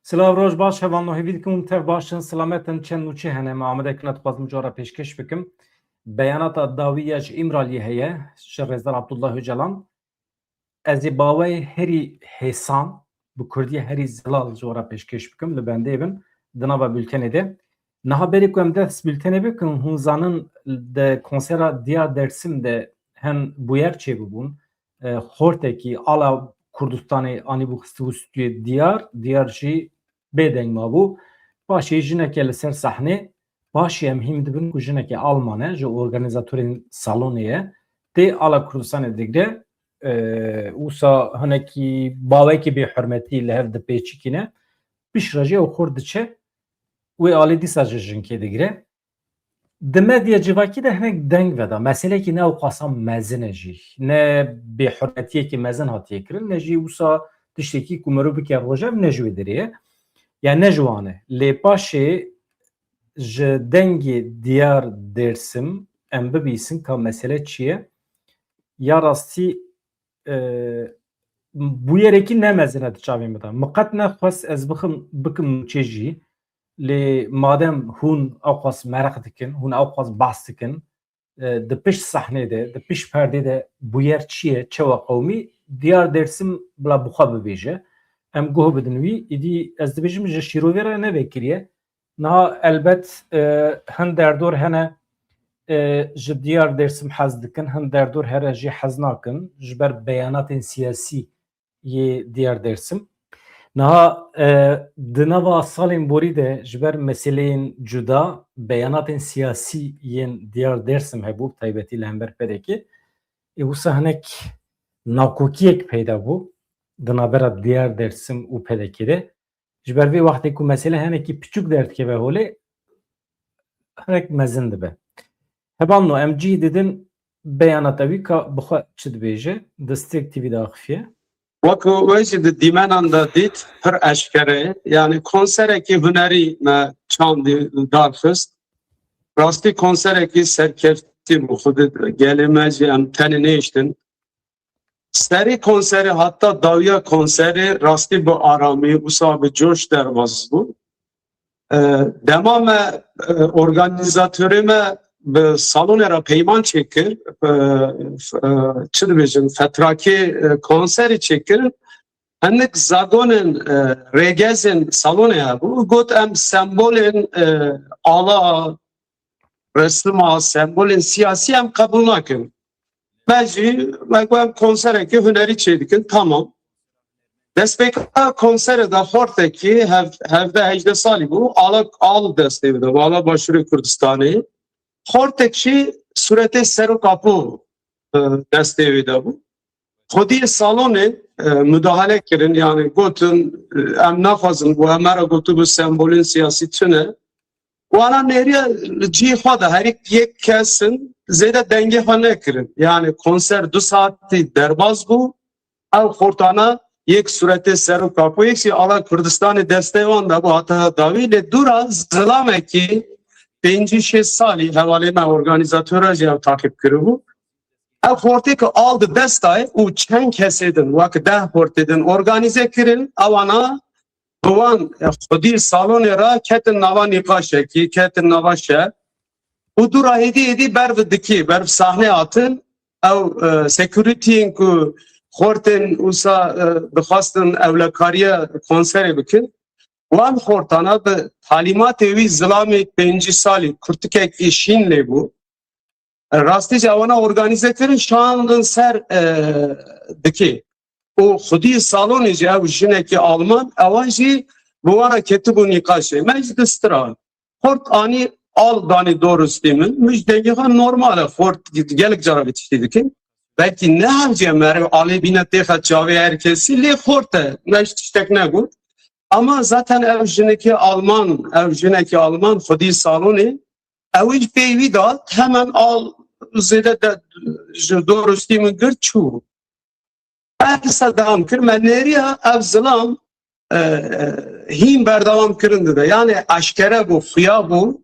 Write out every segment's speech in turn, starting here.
Silav roj baş hevan nohevî dikim tev başin selametin çend û çi hene me amedekine dixwazim cara pêşkêş bikim. Beyanata dawî ya ji İmraliyê heye ji Rêzdar Abdullah Öcalan. Ez ê baweyê herî hêsan bi Kurdiyê herî zelal ji wara pêşkêş bikim li bendê bin di nava bültenê de. Niha berê ku em dest bültenê bikin hûn zanin di konsera Diyar Dêrsim de hen bûyer çêbûbûn. Hortekî ala Kurdistanê anî bû xistibû stûyê Diyar jî bêdeng mabû. Paşê jineke li ser sahnê paşê em hîn dibin ku jinekê Alman e ji organîzatorên salonê ye tê ala Kurdistanê digre wisa hinekî bawekî bêhurmetî li hev dipêçikîne piştre jê ew xor diçe wê alî dîsa ji jinkê digre. Di medya civakî de hinek deng veda meselekî ne ew qasa mezin e jî ne bêhurmetiyekî mezin hatiye kirin ne jî wisa tiştekî ku mirov bike rojev ne ji wê derê ye. Yani ne ji wan e. Lê paşê ji dengê Diyar Dêrsim em bibîsin ka mesele çi ye ya rastî bûyerekî ne mezin e di çavên me de. Min qet nexwest ez bikim çê jî lê madem hûn ew qas mereq dikin hûn ew qas behs dikin di pişt sahnê de di pişt perdê de bûyer çi ye çewa qewmî Diyar Dêrsim bila bixwe bibêje. Em guh bidin wî îdî ez dibêjim ji şîrovê re nevekiriye. Niha elbet hin derdor hene ji Diyar Dêrsim hez dikin hin derdor here jî hez nakin ji ber beyanatên siyasî yê Diyar Dêrsim. Niha di nava salên borî de ji ber meseleyên cuda beyanatên siyasî yên Diyar Dêrsim hebû taybetî li hember pedekê wisa hinek nakokiyek peyda bû di navbera Diyar Dêrsim û pedekê de ji ber vê wextê ku mesele hinekî piçûk derdikeve holê hinek mezin dibe. Hebalno em cî didin beyanata wî ka bixwe çi dibêje Destêk TV de axifiye. Wekû wê jî di dîmenan de dît pir eşkere yani konserekî hunerî me çandî darxist. Rastî konserekî serkeftî bû xudê gelê me jî em tenê nêiştin. Serî konserê hatta dawiya konserê rastî bi aramî wisa bi coş derbas bû. Dema me organîzatörê me bi salonê re peyman çêkir çi dibêjin fetrakê konserê çêkir hinek zagonên rêgezên salonê hebû got em sembolên ala resma sembolên siyasî em qebûl nakin. Ben jî em konserekî hunerî çê dikin tamam. Destpêka konserê de hortekî hevde hejde salî bû al destê bide ala Başûrê Kurdistanê. Hortek jî suretê ser û kapû destê wê de bû. Xwedî salonê müdahale kirin yani gotin em naxwazin bu em re gotû sembolên siyasî tune. Wana nêriye cî xwe de herî yek kesin zêde dengê xwe nekirin. Yani konser 2 saatî derbas bû ew xortana yek suretê ser û kapû yek jî ala Kurdistanê destê wan de bû hata dawî lê dûra zilamekî 5-6 salî hevalê me organîzatora jî ew takip kiribû. Ev hortê al di destayê û çend kesê din wek 10 hortê din organîze kirin ewana bi wan xwedî salonê re ketin nava nîqaşekî ketin nava şer û dûra êdî berv dikî berv sahnê hatin ew securityên ku xortên wisa dixwastin ewlekariya konserê bikin wan xortana bi talîmatê wî zilamê 5 salî kurtikekî şîn lê bû rastî jî ewana organîze kirin şandin ser dikê û xwedî salonê jî ew jinekî Alman ewan jî bi wan re ketibû nîqaşê me jî distira xort anî al danî doristî min mij dengê normal e xort gelek cara tiştî dikin belkî ne hevciye mere alê bîne têxa çavê herkesî lê xort e me ji tiştek negot ama zaten ev jinekî Alman xwedî salonê ew jî peyvî dat hemen al zêde de ji doristî min gir çû ersa devam kir me nêriya ev zilam hîn berdewam kirin dide yani eşkere bû xuya bû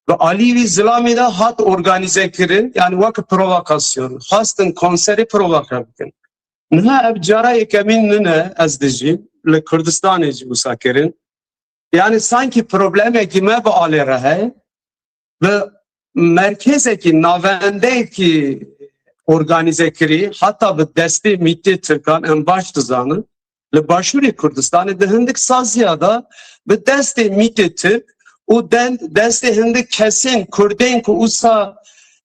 ve alî wî zilamê de hat organîze kirin yani wek provokasyon xwastin konserê provoke bikin. Niha ev cara yekemîn min e ez dijîm li Kurdistanê jî wisa kirin Yani sanki problemeki me bu alere he ve merkezeki navendeki organize kiri hatta bu desti Milli Türkan en baş dizanı le başvuru Kurdistan'ı de hindik saziyada bu desti Milli Türk o desti hindik kesin Kurdin ku usa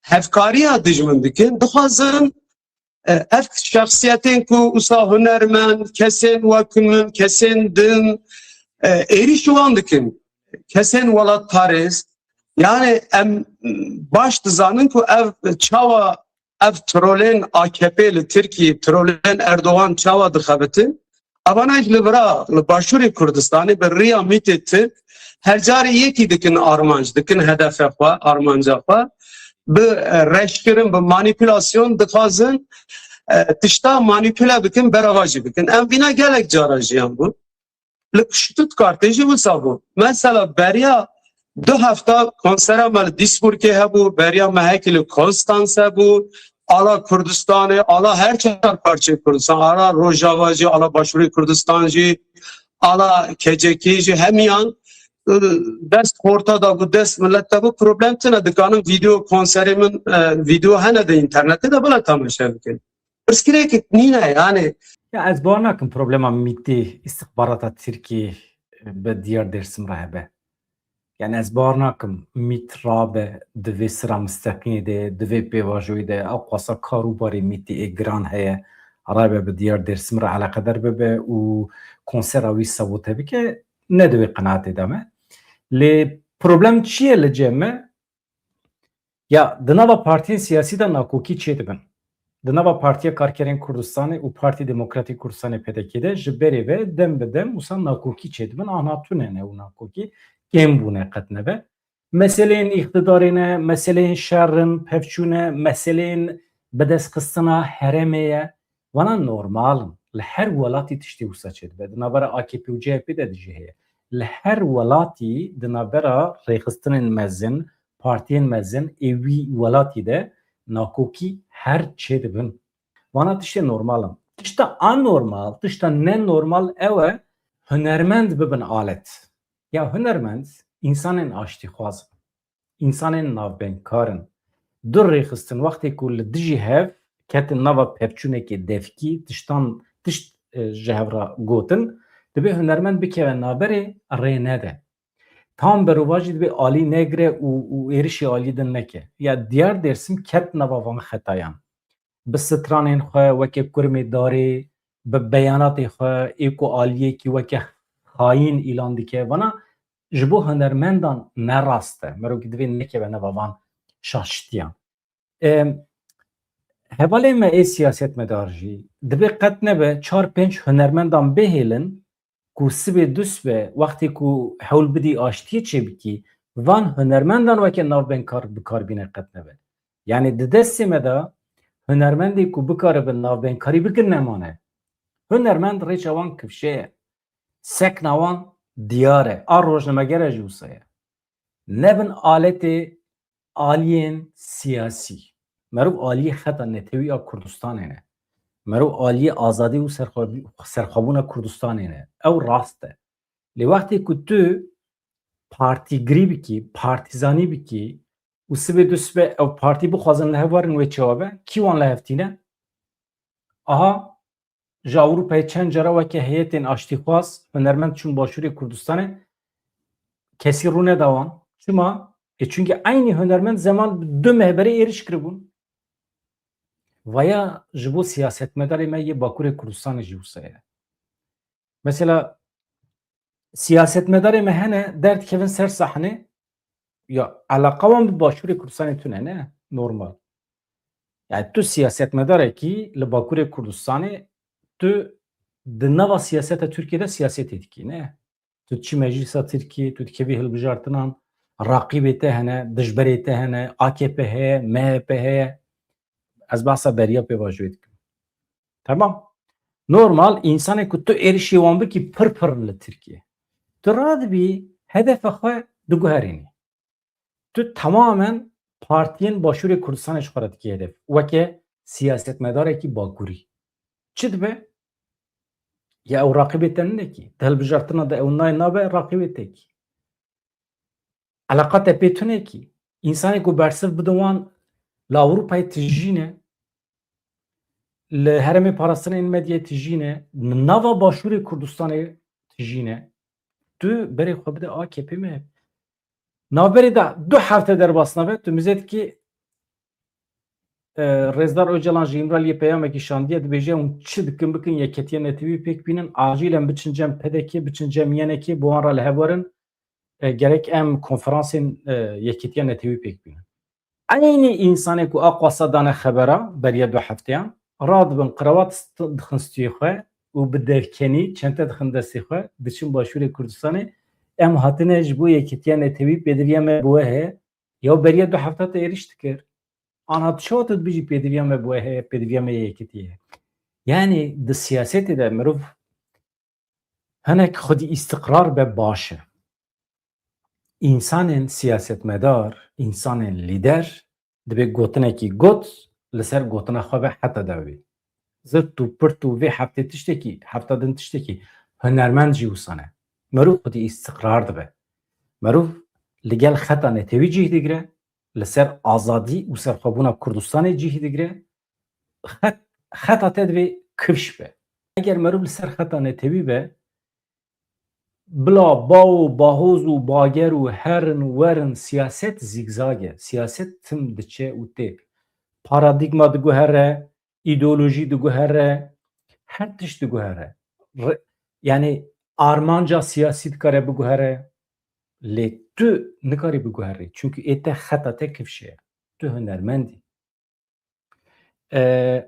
hevkariya dijmindikin duhazın ev şahsiyetin ku usa hünermen kesin vakımın kesin din erişuvandikin kesin valat Paris yani em baş dizanın ku ev çava ev trolün AKP'li Türkiye trolün Erdoğan çava dixebitin abanaj libra başvuru Kurdistan'ı bir riya mitetti her cari yeki dikin armanj dikin hedefe xwe armanja xwe bi reşkirin bi manipülasyon dixazin tişta manipüle bikin beravajı bikin em bina gelek carajiyan bu Stuttgart'ı jî wisa bû mesela beriya 2 hafta konsera me li Duisburgê hebû beriya me hekî li Konstans hebû ala Kurdistanê ala her çar parçayê Kurdistan ala Rojava jî ala başvurî Kurdistan jî ala KCK jî hemiyan dest ortada bu dest millette bu problem tine dikanin video konserimin video hene de internette de bula tamaşa bikin pirsgirêkek nîne yani Ya ez bawer nakim problema mîtî istihbarata Tirkiye bi diyar Dêrsim re hebe. Yani ez bawer nakim mît rabe di vê sira mistaqînê de di vê pêvajoyê de ew xwasa karûbarê mîtî ê giran heye rabe bi diyar Dêrsim re eleqedar bibe û konsera wî sabûte bike ne di wê qenaetê de me. Lê problem çi ye li cem me? Ya di nava partiyên siyasî de nakokî çê dibin. Di nava Partiya Karkerên Kurdistanê û Partî Demokratîk Kurdistanê PDK de ji berê ve dem bi dem wisa nakokî çê dibin ana tune ne û nakokî kêm bûne qet nebe. Meseleyên îqtidarê ne, meseleyên şerrin, pevçûne, meseleyên bidestxistina herêmê ye wana normalin. Li her welatî tiştî wisa çê dibe. Di navbera AKP û CHP de dijî heye. Li her welatî di navbera rêxistinên mezin, partiyên mezin ê wî welatî de nakokî her çê dibin. Wana tiştê normalin. Tişta anormal, tişta nenormal ew e hunermend bibin alet. Ya hunermend insanên aştîxwaz in, insanên navbenkarin. Du rêxistin wextê ku li dijî hev ketin nava pevçûnekê devkî tiştan tişt ji hev re gotin dibe hunermend bikeve naberê rê nede. Tam berova jî dibe alî negire û êrişî alî din neke. Ya diyar Dêrsim ket nava van xetayan. Bi stranên xwe weke kurmê darê bi beyanatê xwe ê ku aliyekî weke xayîn îlan dike wana ji bo hunermendan nerast e. Merokî divê nekeve neva van şaştiyan. Hevalê me ê siyasetmedar jî dibe qet nebe 4-5 hunermendan bihêlin ku sibê dusbe wextê ku hewl bidî aştiyê çêbikî van hunermendan weke navbenkar bikarbîne qet nebe. Yani di destê me de hunermendê ku bikaribin navbenkarî bikin nemane. Hunermend rêça wan kifşe ye. Sekna wan diyar e. A rojnamegere jî wisa ye. Nebin aletê aliyên siyasî. Merov aliyê xeta netewîya Kurdistanê ne. Merov aliyê azadî û serxwebûna Kurdistanê ne. Ew rast e. Lê wextê ku tu partîgirî bikî, partîzanî bikî û sibê du sibê ew partî bixwazin li hev werin wê çawabe, kî wan li hev tîne? Aha ji Ewropayê çend cara weke heyetên aştîxwaz hunermend çûn başûrê Kurdistanê kesî rû neda wan. Çima? Çünkü aynı hunermend zaman du mehberê êriş kiribûn. Vaya ji bo siyasetmedarê me yê Bakurê Kurdistanê jî wisa ye. Mesela siyasetmedarê me hene derdikevin ser sahnê ya eleqa wan bi başûrê Kurdistanê tune ne normal. Yani tu siyasetmedarekî li Bakurê Kurdistanê tu di nava siyaseta Tirkiyeyê de siyasetê dikî ne. Tu çi meclisa Tirkiye, tu dikevî hilbijartinan raqîbê te hene, dijberê te hene, AKP heye, MHP heye. Ez behsa beriya pêvajoyê dikim. Tamam. Normal insanê ku tu êrişî wan bikî pir pir li Tirkiye. Tu radibî hedefa xwe diguherînî. Tu tamamen partiyên başûrê Kurdistanê ji xwe re dikî hedef. Weke siyasetmedarekî Bakurî. Çi dibe? Ya ew rakibeten ne ki? Hilbijartina da ew nayê nabe rakibê te ki. Eleqa te pê tune ki. İnsanê ku bersiv bidin wan li Ewropayê tijîne, li herêmê parastinên medyayê tijîne, nava Başûrê Kurdistanê tijîne. Tu berê xwe bide AKP me. Navberê de du hefte derbas nabe, tu mizet ki Rêzdar Öcalan ji İmraliyê peyamekî şandiye dibêje hûn çi dikin bikin yeketiya netewî pêk bînin, acîlen biçin cem pedekê, biçin cem yenekê, bu an re li hev werin, gerek em konferansên yeketiya netewî pêk bînin. Aynı insanê ku a qasa dane xebera beriya du hefteyan, radibin qiravat dixin stûyê xwe û bi devkenî çente dixin destê xwe, diçin Başûrê Kurdistanê, em hatine ji bo yeketiya netewî pêdiviya me bi we heye, ya beriya du hefta te êriş dikir. Anhat çawa tu dibêjî pêdiviya me bi we heye, pêdiviya me yeketî heye. Yani di siyasetê de mirov hinek xwedî îstiqrar be baş e. İnsanên siyasetmedar, insanên lîder dibe gotinekî got li ser gotina xwe be heta dewî. Zirt û pirt û vê heftê tiştekî, hefta din tiştekî hunermend jî wisa ne. Mirov xwedî îstiqrar dibe. Mirov li gel xeta netewî cih digire, li ser azadî û serxwebûna Kurdistanê cih digire, xeta te divê kivş be. Eger mirov li ser xeta netewî be, bila bav û bahoz û bager û herin û werin siyaset zîgzag e. Siyaset tim diçe û tê. Paradigma diguhere, îdeolojî diguhere, her tişt diguhere. Yani armanca siyasî dikare biguhere, lê tu nikarî biguherî. Çünkü ê te xeta te kivş e. Tu hunermendî.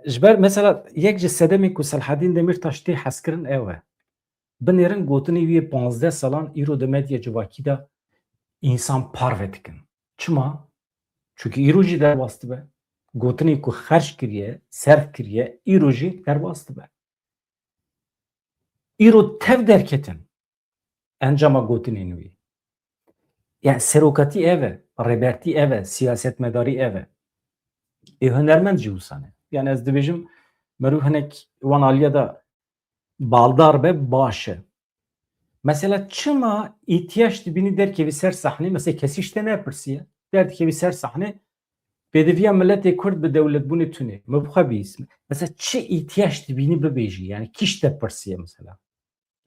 Ji ber mesela yek ji sedemê ku Selhadîn Demirtaş tê hezkirin ew e. Binêrin gotinê wî 15 salan îro di medya civakî de însan parve dikin. Çima? Çünkü îro jî derbas dibe. Gotinê ku xerc kiriye, serf kiriye, îro jî derbas dibe. Îro tev derketin encama gotinên wî. Yani serokatî ev e, rêbertî ev e, siyasetmedarî ev e. Hunermend jî wisa ne. Yani ez dibêjim mirov hinek wan aliye de baldar be baş e. Mesela çima ihtiyaç dibini derkevî ser sahnê, mesela kesî ji te nepirsiye, derdikevî ser sahnê, pêdiviya milletê Kurd bi dewletbûnê tune. Me bixwe bîst. Mesela çi ihtiyaç dibînî bibêjî, yani kî ji te pirsiye mesela.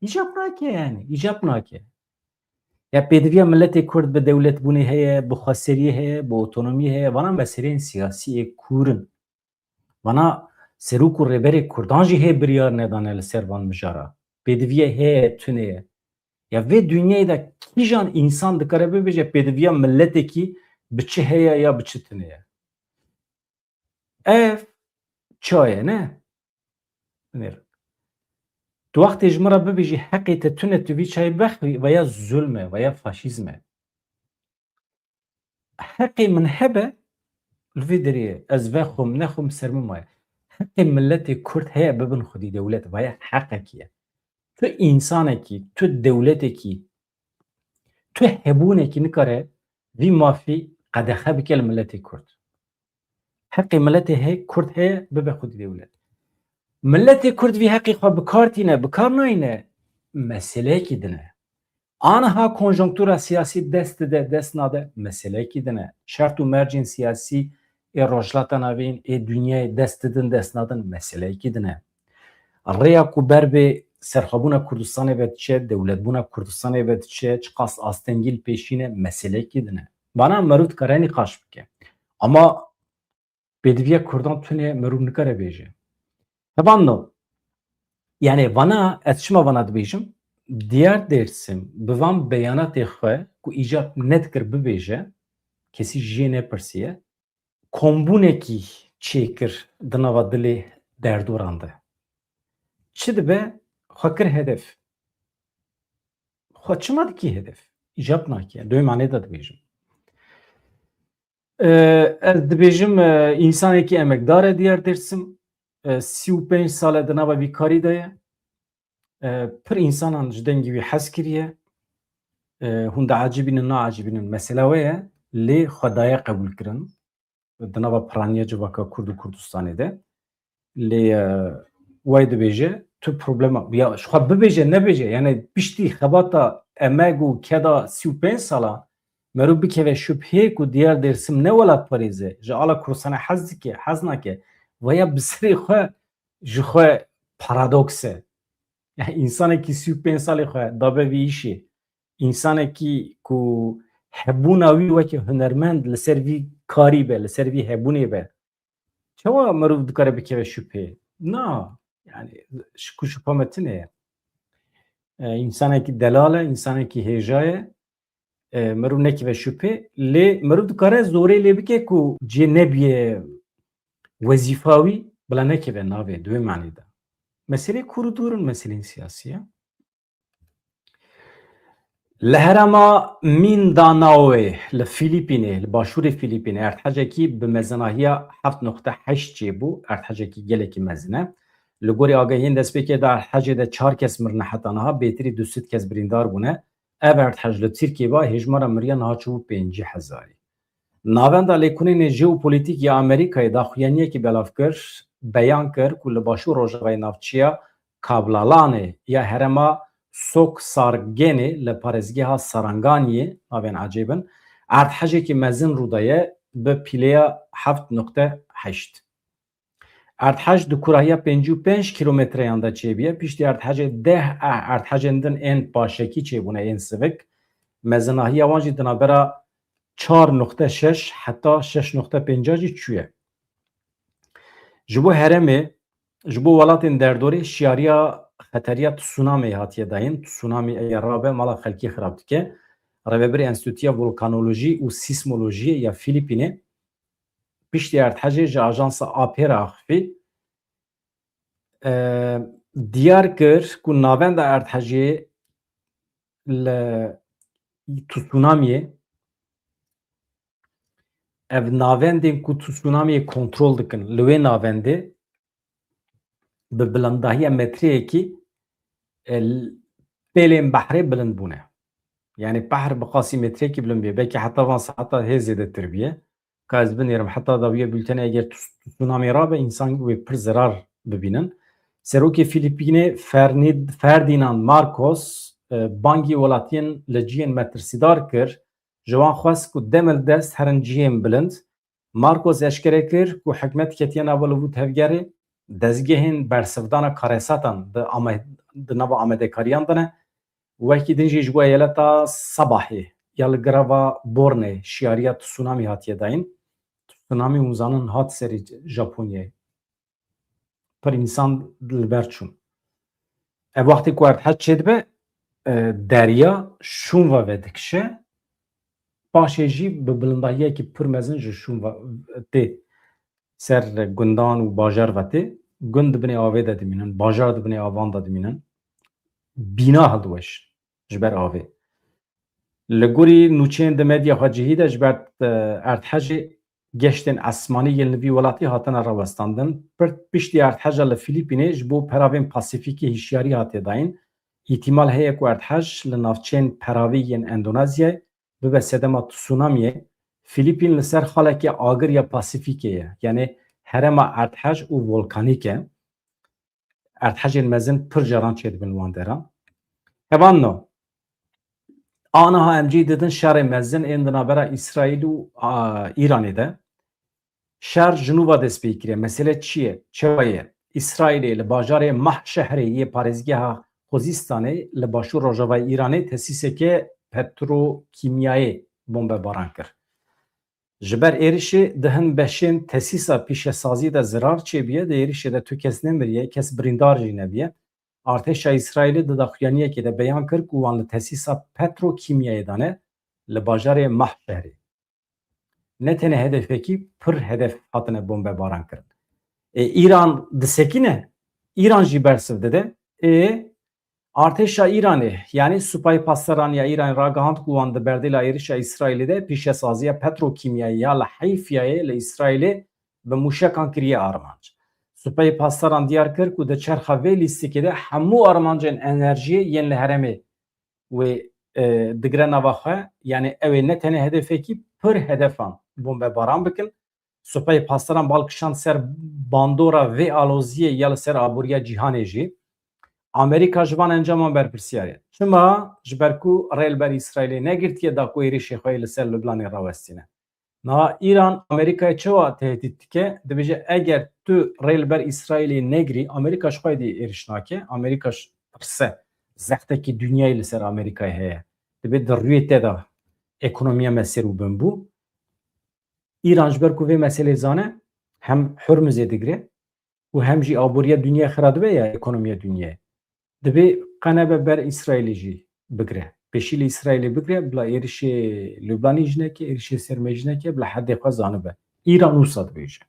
İcab nake yani, icab nake. Ya pêdiviya milletê Kurd bi dewletbûnê heye, bi xweseriyê heye, bi otonomî heye, vana meseleyên siyasî ê kûrin. Vana serok û rêberê Kurdan jî hê biryar nedane li ser van mijara. Pêdiviya heye, tune ye. Ya vê dünyayê de kîjan însan dikare bibêje pêdiviya milletekî bi çi heye ya bi çi tune ye. Ev çaye ne? Tu wextê ji min re bibêjî heqê te tune tu vî çayê bexwî veya zulm e veya faşîzm e. Heqê min hebe li vê derê ez vexwim nexwim ser min maye. Heqê milletê Kurd heye bibin xwedî dewlet veya heqekî ye. Tu însanekî, tu dewletekî, tu hebûnekî nikare vî mafî qedexe bike li milletê Kurd. Heqê milletê heye Kurd heye bibe xwedî dewlet. Milletê Kurd vî heqê xwe bikar tîne, bikar nayîne, meseleyekî din e. Aniha konjonktûra siyasî dest dide, dest nade, meseleyekî din e. Şert û mercên siyasî ê rojhilata navên ê dünyayê dest didin, dest nadin, meseleyekî din e. Rêya ku ber bê serxwebûna Kurdistanê ve diçe, dewletbûna Kurdistanê ve diçe, çi qas astengîl pêşîne, meseleyekî din e. Bana mirov dikare nîqaş bike. Ama pêdiviya Kurdan tune mirov nikare bêje. Hevan no. Yani vana ez çima vana dibêjim, diyar dersim bi van beyanatê xwe ku îcab nedikir bibêje, kesî jê nepirsiye, kombûnekî çêkir di nava dilê derdoran de. Çi dibe? Xwe kir hedef. Xwe çima dikî hedef? İcab nake. Doyê manê de dibêjim. Ez dibêjim însanekî emekdar e diyar dersim. 35 sale di nava vîkarî de ye. Pir însanan ji dengê wî hez kiriye. Hûn de acîbînin, naacîbînin. Mesele we ye lê xwedaya qebûl kirin. Di nava piraniya civaka Kurd û Kurdistanê de. Lê wey dibêje tu problema ya şu an bibêje nebêje yani piştî xebata emek û keda 35 sala merû bikeve şüpheyê ku diyar dersim ne welat parêze ji ala kursana hez dike hez nake veya bi serê xwe ji xwe paradoks e. Yani insanekî 35 salê xwe dabe vî îşê insanekî ku hebûna wî weke hunermend li ser vî karî be li ser vî hebûnê be çawa merûv dikare bikeve şüpheyê na yani ku şüphe me tune ye insanekî delal e insanekî hêja ye merûv nekeve şüphe lê merûv dikare zorê lê bike ku cê nebiye wezîfa wî bila nekeve navê di wê manî de meselê Kurdûrin meselên siyasî ye li herêma Mindanao li Fîlîpînê li başûrê Fîlîpînê erdhecekî bi mezenahiya 7.8 çêbû erdhecekî gelekî mezin e li gorî agahiyên destpêkê de erdhecê de 4 kes mirine heta niha bêtirî 200 kes birîndar bûne ev erdhej li Tirkiyê ve hêjmara miriyan niha çûbû 50,000 navenda lêkunên jeopolîtîk ya Amerîkayê daxuyaniyekî belav kir beyan kir ku li başûr Rojavayê Navçîya Kablalanê ya herêma Sok Sargenê li parêzgeha Saranganiyê navên ecêbin erdhejekî mezin rûdaye bi pîleya 7.8 erdhej di kurahiya 55 kilometreyan de çêbiye piştî erdhejê 10 erdhejên din ên paşekî çêbûne ên sivik mezinahiya wan jî di navbera 4.6 heta 6.5 jî çûye ji bo herêmê ji bo welatên derdorê şiyariya xeteriya tsunamê hatiye dayîn tsunamî eger rabe mala xelkî xirab dike rêvebirê Enstitûya Volkanolojî û Sîsmolojiyê ya Fîlîpînê piştî erdhejê ji ajansa AP re axivî diyar kir ku navenda erdhejê li tsunamiyê ev navendên ku tsunamiyê kontrol dikin li wê navendê bi bilindahiya metreyekî pêlên behrê bilind bûne yani behr bi qasî metrekî bilind bîye belkî heta van saeta hê zêdetir bîye ka ez binêrim heta dawiye bültenê eger tsunamî rabe însan wê pir zerar bibînin serokê Fîlîpînê Ferdinand Marcos bangî welatiyên li ciyên me tirsidar kir ji wan xwest ku demil dest herin ciyên bilind Marcos eşkere kir ku hikûmet ketiye nava li vû tevgerê dezgehên bersivdana karesatan di nava amedekariyan de ne wekî din jî ji bo eyaleta Sabahê ya li grava Bornê şiyariya tsunamî hatiye dayîn tsunamî hûnzanin hat serî Japonyayê pir însan li ber çûn ev wextê ku erdhej çê dibe derya şûnva ve dikişe paşê jî bi bilindahiyekî pir mezin ji şûnva tê ser gundan û bajar ve tê gund dibinê avê de dimînin bajar dibinê avan de dimînin bîna hildiweş ji ber avê li gorî nûçeyên di medya xwe cihî de ji ber erdhejê geştên esmanî yên li vî welatî hatine rawestandin piştî erdheja li Fîlîpînê ji bo peravên Pasîfîkê hişyarî hatiye dayîn îhtîmal heye ku erdhej li navçeyên peravî yên Endonezyayê bibe sedema tsunamiyê Fîlîpîn li ser xalekê agir ya Pasîfîkê ye yani herêma erdhej û volkanîk e erdhejên mezin pir caran çêdibin wan deran hevan no aniha em cî didin şerê mezin ên di navbera İsraîl û İranê de şer ji nû ve dest pê kiriye mesele çi ye çawa ye İsraîlê li bajarê Meh şehrê yê parêzgeha Xozistanê li başûr Rojavayê İranê tesîseke petrokîmyayê bombebaran kir ji ber êrişê di hin beşên tesîsa pîşesazî de zirar çêbiye di êrişê de tu kes nemiriye kes birîndar jî nebiye artêşa İsraîlê di daxuyaniyekê de beyan kir ku wan li tesîsa petrokîmyayê de ne li bajarê Meh şehrê ne tenê hedefekî pir hedef hatine bombebaran kirin İran disekîne İran jî bersiv dide artêşa İranê yani Supayê Passeraniya İranê ragihand ku wan di berdêla êrişa İsraîlê de pîşesaziya petrokîmyayê ya li Heyfiyayê li İsraîlê bi mûşekan kiriye armanc Supayê Passeran diyar kir ku di çerxa vê lîstikê de hemû armancên enerjiyê yên li herêmê wê digire nava xwe yani ew ê ne tenê hedefekî pir hedefan bombebaran bikin Supayê Passeran balkişand ser bandora vê aloziyê ya li ser aboriya cîhanê jî Amerika ji van encaman berpirsiyariye. Çima ji ber ku rêlber İsraîlê negirtiye da ku êrişê xwe li ser Lubnanê rawestîne. Niha İran Amerikayê çawa tehdît dike? Dibêje eger tu rêlber İsraîlê negirî, Amerika ji xwe dî êriş nake. Amerika ji pirse zextekî dünyayê li ser Amerikayê heye. Dibe di rûyê te de ekonomiya me ser û bin bû. İran ji ber ku vê meselê zane hem Hürmüzê digire û hem jî aboriya dünya xira dibe ya ekonomiya dünyayê. Dibe qenebe ber İsraîlê jî bigire. Pêşî li İsraîlê bigire bila êrişê Lubnanê jî neke, êrişê Sermê jî neke bila hedê xwe zanibe. İran wisa dibêje.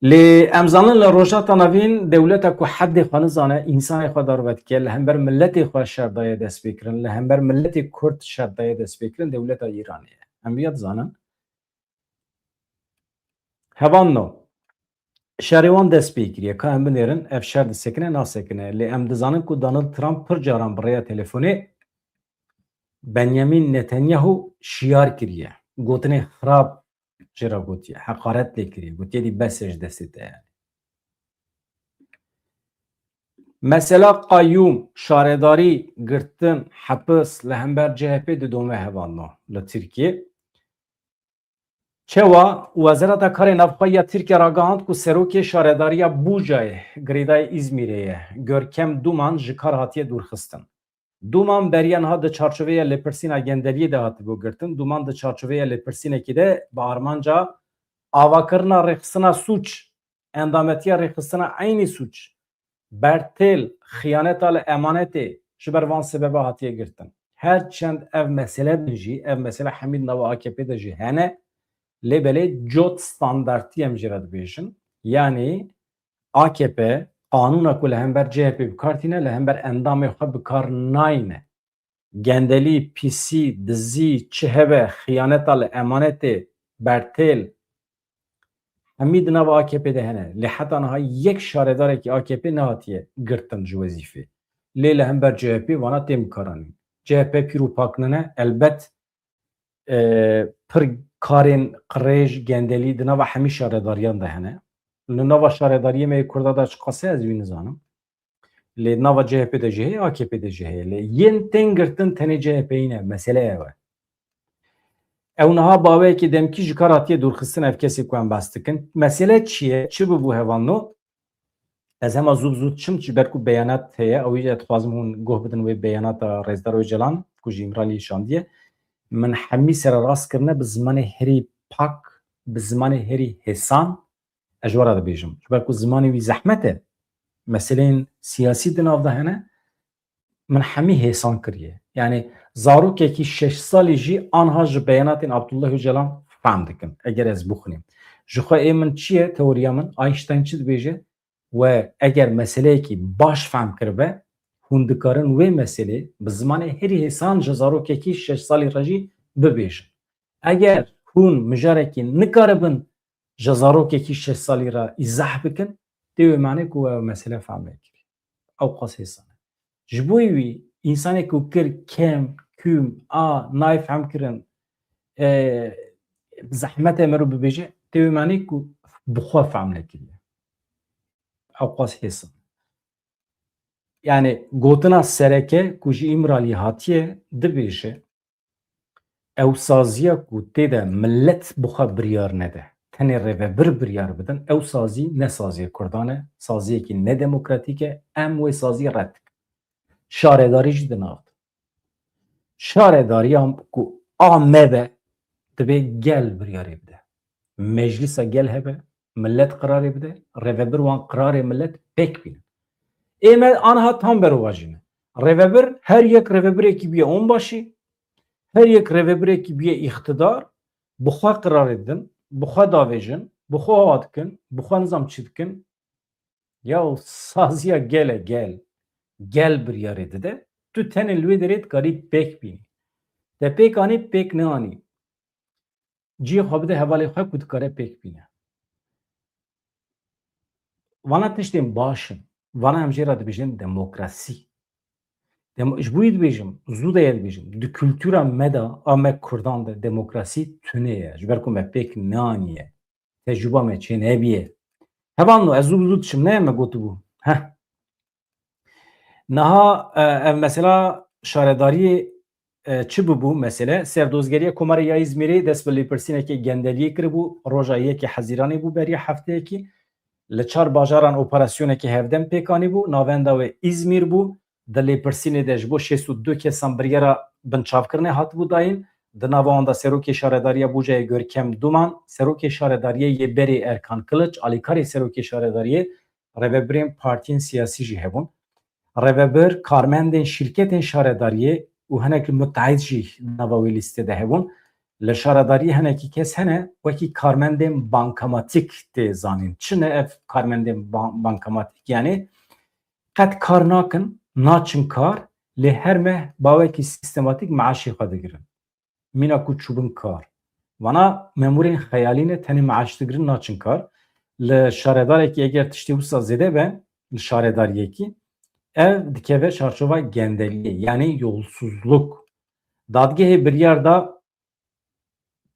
Lê em zanin li rojata navîn dewleta ku hedê xwe nizane însanê xwe darvet dike, li hember milletê xwe şerdaye dest pê kirin, li hember milletê Kurd şerdaye dest pê kirin dewleta Îranê ye. Em vêya dizanin. Hevan no. Şerê wan dest pê kiriye ka em binêrin ev şer disekine nasekine. Lê em dizanin ku Donald Trump pir caran bi rêya telefonê Benyamin Netanyahu şiyar kiriye. Gotinê xirab jê re gotiye. Heqaret lê kiriye. Gotiye dî besê ji destê te ye. Mesela qayyum, şaredarî, girtin, hepis li hember CHP didome hevan no li Tirkiye. Çewa Wezareta Karê Navxwe ya Tirkiye ragihand ku serokê şaredariya Bûcayê girêdayê İzmîrê ye Görkem Duman ji kar hatiye dûrxistin. Duman beriya niha di çarçoveya lêpirsîna gendeliyê de hatibû girtin. Duman di çarçoveya lêpirsînekê de bi armanca avakirina rêxistina sûç, endametiya rêxistina eynî sûç, bertêl, xıyaneta li emanetê ji ber van sebeba hatiye girtin. Her çend ev mesele bin jî, ev mesele hemîd nava AKP de jî hene, lê belê cot standartî em jî re dibêjin. Yani AKP qanûna ku li hember CHP bikartîne, li hember endamê xwe bikar nayîne. Gendelî, pîsî, dizî, çi hebe, xıyaneta li emanetê, bertêl hemî di nava AKP de hene. Lê heta niha yek şaredarekî AKP nehatiye girtin ji wezîfê. Lê li hember CHP wana têm bikaranîn. CHP pîr û pak nine elbet pir karên qirêj gendelî di nava hemî şaredariyan de hene. Li nava şaredariyê me Kurda da çi qase ez wî nizanim. Lê nava CHP de jî heye, AKP de jî heye. Lê yên tên girtin tenê CHP'yî ne. Mesele ew e. Ew niha baweyekî demkî ji kar hatiye dûrxistin ev kesê ku em behs dikin. Mesele çi ye? Çi bibû hevan no? Ez hema zû zû çim ji ber ku beyanat heye. Ew jî dixwazim hûn guh bidin wê beyanata Rêzdar Öcalan ku ji İmralî şandiye. Min hemî sererast kirine bi zimanê herî pak, bi zimanê herî hêsan ez ji we re dibêjim. Ji ber ku zimanê wî zehmet e. Meseleyên siyasî di nav de hene. Min hemî hêsan kiriye. Yani zarokekî 6 salî jî anha ji beyanatên Abdullah Öcalan fehm dikin. Eger ez bixwînim. Ji xwe ê min çi ye teoriya min? Einstein çi dibêje? We eger meseleyekî baş fehm kiribe, hûn dikarin wê meselê bi zimanê herî hêsan ji zarokekî 6 salî re jî bibêjin. Eger hûn mijarekî nikaribin ji zarokekî 6 salî re îzah bikin, tê wê manê ku ew mesele fehm nekiriye. Ew qas hêsan e. Ji bo wî însanê ku kir kem, kûm, a nayê fehm kirin zehmetê mirov bibêje, tê wê manê ku bi xwe fehm nekiriye. Ew qas hêsan. Yani gotina sereke ku ji İmralî hatiye dibêje ewsaziya ku tê de millet bi xwe biryar nede. Tenê rêvebir biryar bidin, ew sazî ne saziyê Kurdan e, saziyekî nedemokratîk e, em wê sazî red dikin. Şaredarî jî di nav de. Şaredariya ku a me be dibe gel biryarê bide. Meclisa gel hebe, millet qirarê bide, rêvebir wan qirarê millet pêk bînin. Ême anha tam berova jîne. Rêvebir her yek rêvebirekî biye onbaşî, her yek rêvebirêkî biye îxtidar, bi xwe qirarê didin, bi xwe davêjin, bi xwe ava dikin, bi xwe nizam çi dikin. Ya saziya gel e gel. Gel biryarê dide, tu tenê li wê derê dikarî pêk bînî. Te pêk anî pêk neanî. Ciyê xwe bide hevalê xwe ku dikare pêk bîne. Vana tiştên baş in. Vana em jê re dibêjin demokrasî. Ji bo wî dibêjim, zû de ye dibêjim. Di kültûra me de a me Kurdan de demokrasî tune ye. Ji ber ku me pêk neanîye. Tecrüba me çê nebîye. Hevan no ez zû zû dişim, ne me gotibû? Heh. Naha mesela şaredariye çi bu mesele serdozgeriye Komariya İzmir'e dest bi lêpirsînekê gendeliyê kiribû roja yekê hezîranê bû beriya hefteyekî li çar bajaran operasyonekî hevdem pêkanî bû navenda wê İzmîr bû di lêpirsînê de ji bo 602 kesan biryara binçavkirinê hatibû dayîn di nava wan de serokê şaredariya Bûcayê Görkem Duman, serokê şaredariyê Berê Erkan Kılıç, alîkarê serokê şaredariyê rêveberên partiyên siyasî jî hebûn. Rêveber karmendên şîrketên şaredariyê û hinek müteahhit jî nava wê lîstê de hebûn. Li şaredariyê hinekî kes hene wekî karmendên bankamatik tê zanîn. Çi ne ev karmendên bankamatik? Yani qet kar nakin, naçin kar lê her meh bawekî sistematik meaşê xwe digirin. Mîna ku çûbin kar. Vana memurên xeyalî ne tenê meaş digirin naçin kar. Li şaredarekî eger tiştî wisa zêde be li şaredariyekî ev dikeve çarşova gendeliyê yani yolsuzluk. Dadgehê biryar da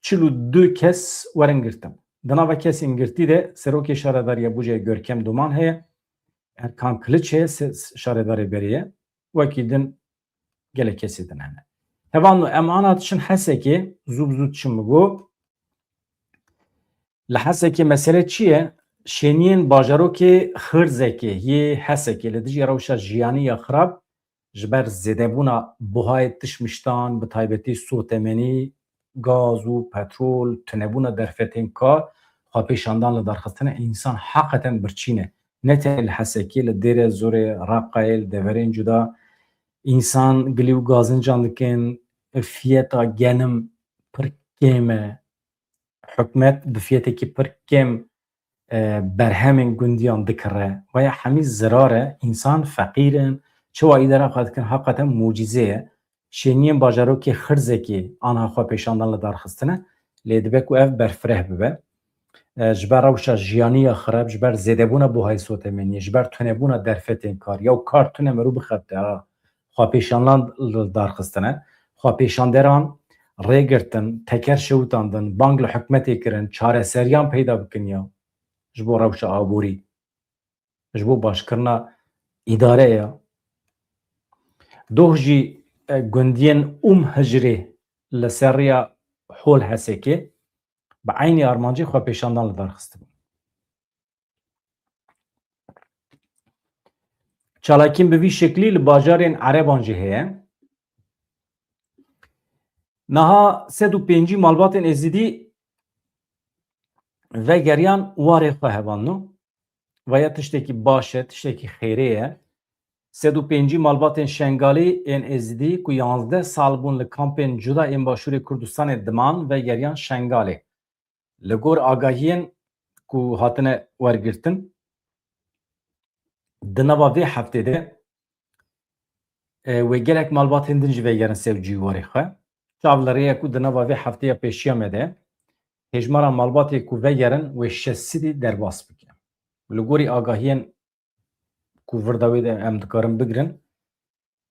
42 kes werin girtin. Di nava kesên girtî de serokê şaredariya Bûcayê Görkem Duman heye, Erkan Kılıç heye şaredarê Berê wekî din gelek kesê din hene. Hevan em ana tişin Hesekê zû zû çi migo li Hesekê mesele çi ye? Şeniyên bajarokê Xirzekê yê Hesekê li dijî rewşa jiyanî ya xirab ji ber zêdebûna buhayê tişmiştan bi taybetî sotemenî, gaz û petrol, tunebûna derfetên kar, xwepêşandan li darxistina însan heqeten birçî ne. Ne tenê li Hesekê li Dêrê Zorê, Raqayê, li deverên cuda însan gilî û gazin can dikin, fiyeta genim pir kêm e. Hikûmet bi fiyetekî pir kêm berhemên gundiyan dikire. Veya hemî zirar e, însan feqîrin, çawa îdara xwe dikin heqeten mucîze ye. Şeniyên bajarokê Xirzekê anha xwepêşandan li darxistine lê dibe ku ev berfireh bibe. Ji ber rewşa jiyanî ya xirab, ji ber zêdebûna buhayê sotemeniyê, ji ber tunebûna derfetên kar ya kar tune mirov bixebite ha. Xwepêşandan li darxistine. Xwepêşanderan rêgirtin, teker şewitandin, bang li hikûmetê kirin, çareseriyan peyda bikin ya ji bo rewşa aborî, ji bo başkirina îdare ya. Doh jî gundiyên hicrê li ser rêya hol Hesekê bi eynî armancî xwepêşandan li darxistibûn. Çalakîn bi vî şeklî li bajarên Ereban jî heye. Niha 105 malbatên Êzidî vegeriyan warê xwe hevanû veya tiştekî baş e, tiştekî xêrê ye. 105 malbatên Şengalî ên Êzidî ku 11 sal bûn li kampên cuda ên Başûrê Kurdistanê diman vegeriyan Şengalê. Li gor agahiyên ku hatine wergirtin di nava vê heftê de wê gelek malbatên din jî vegerin sevcî warê xwe. Çavlerê ku di nava vê hefteya pêşiya me de hejmara malbatê ku vegerin wê şesidî derbas bike. Li gorî agahiyên ku virdawê de em dikarin bigirin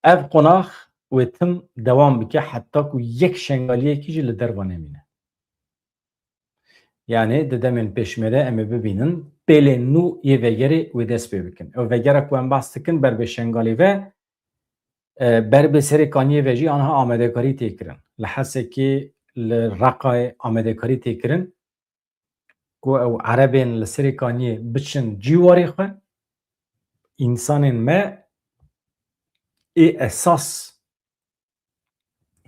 ev qonax wê tim dewam bike heta ku yek şengaliyekî jî li derva nemîne. Yani di demên pêşmede em ê bibînin pêlên nû yê vegerê wê dest pê bikin. Ew vegera ku em behs dikin ber bê Şengalê ve ber bê Serêkaniyê ve jî anha amedekarî tê kirin. Li Hesekê, li Raqayê amedekarî tê kirin ku ew Erebên li Serêkaniyê biçin cîwarê xwe însanên me ê esas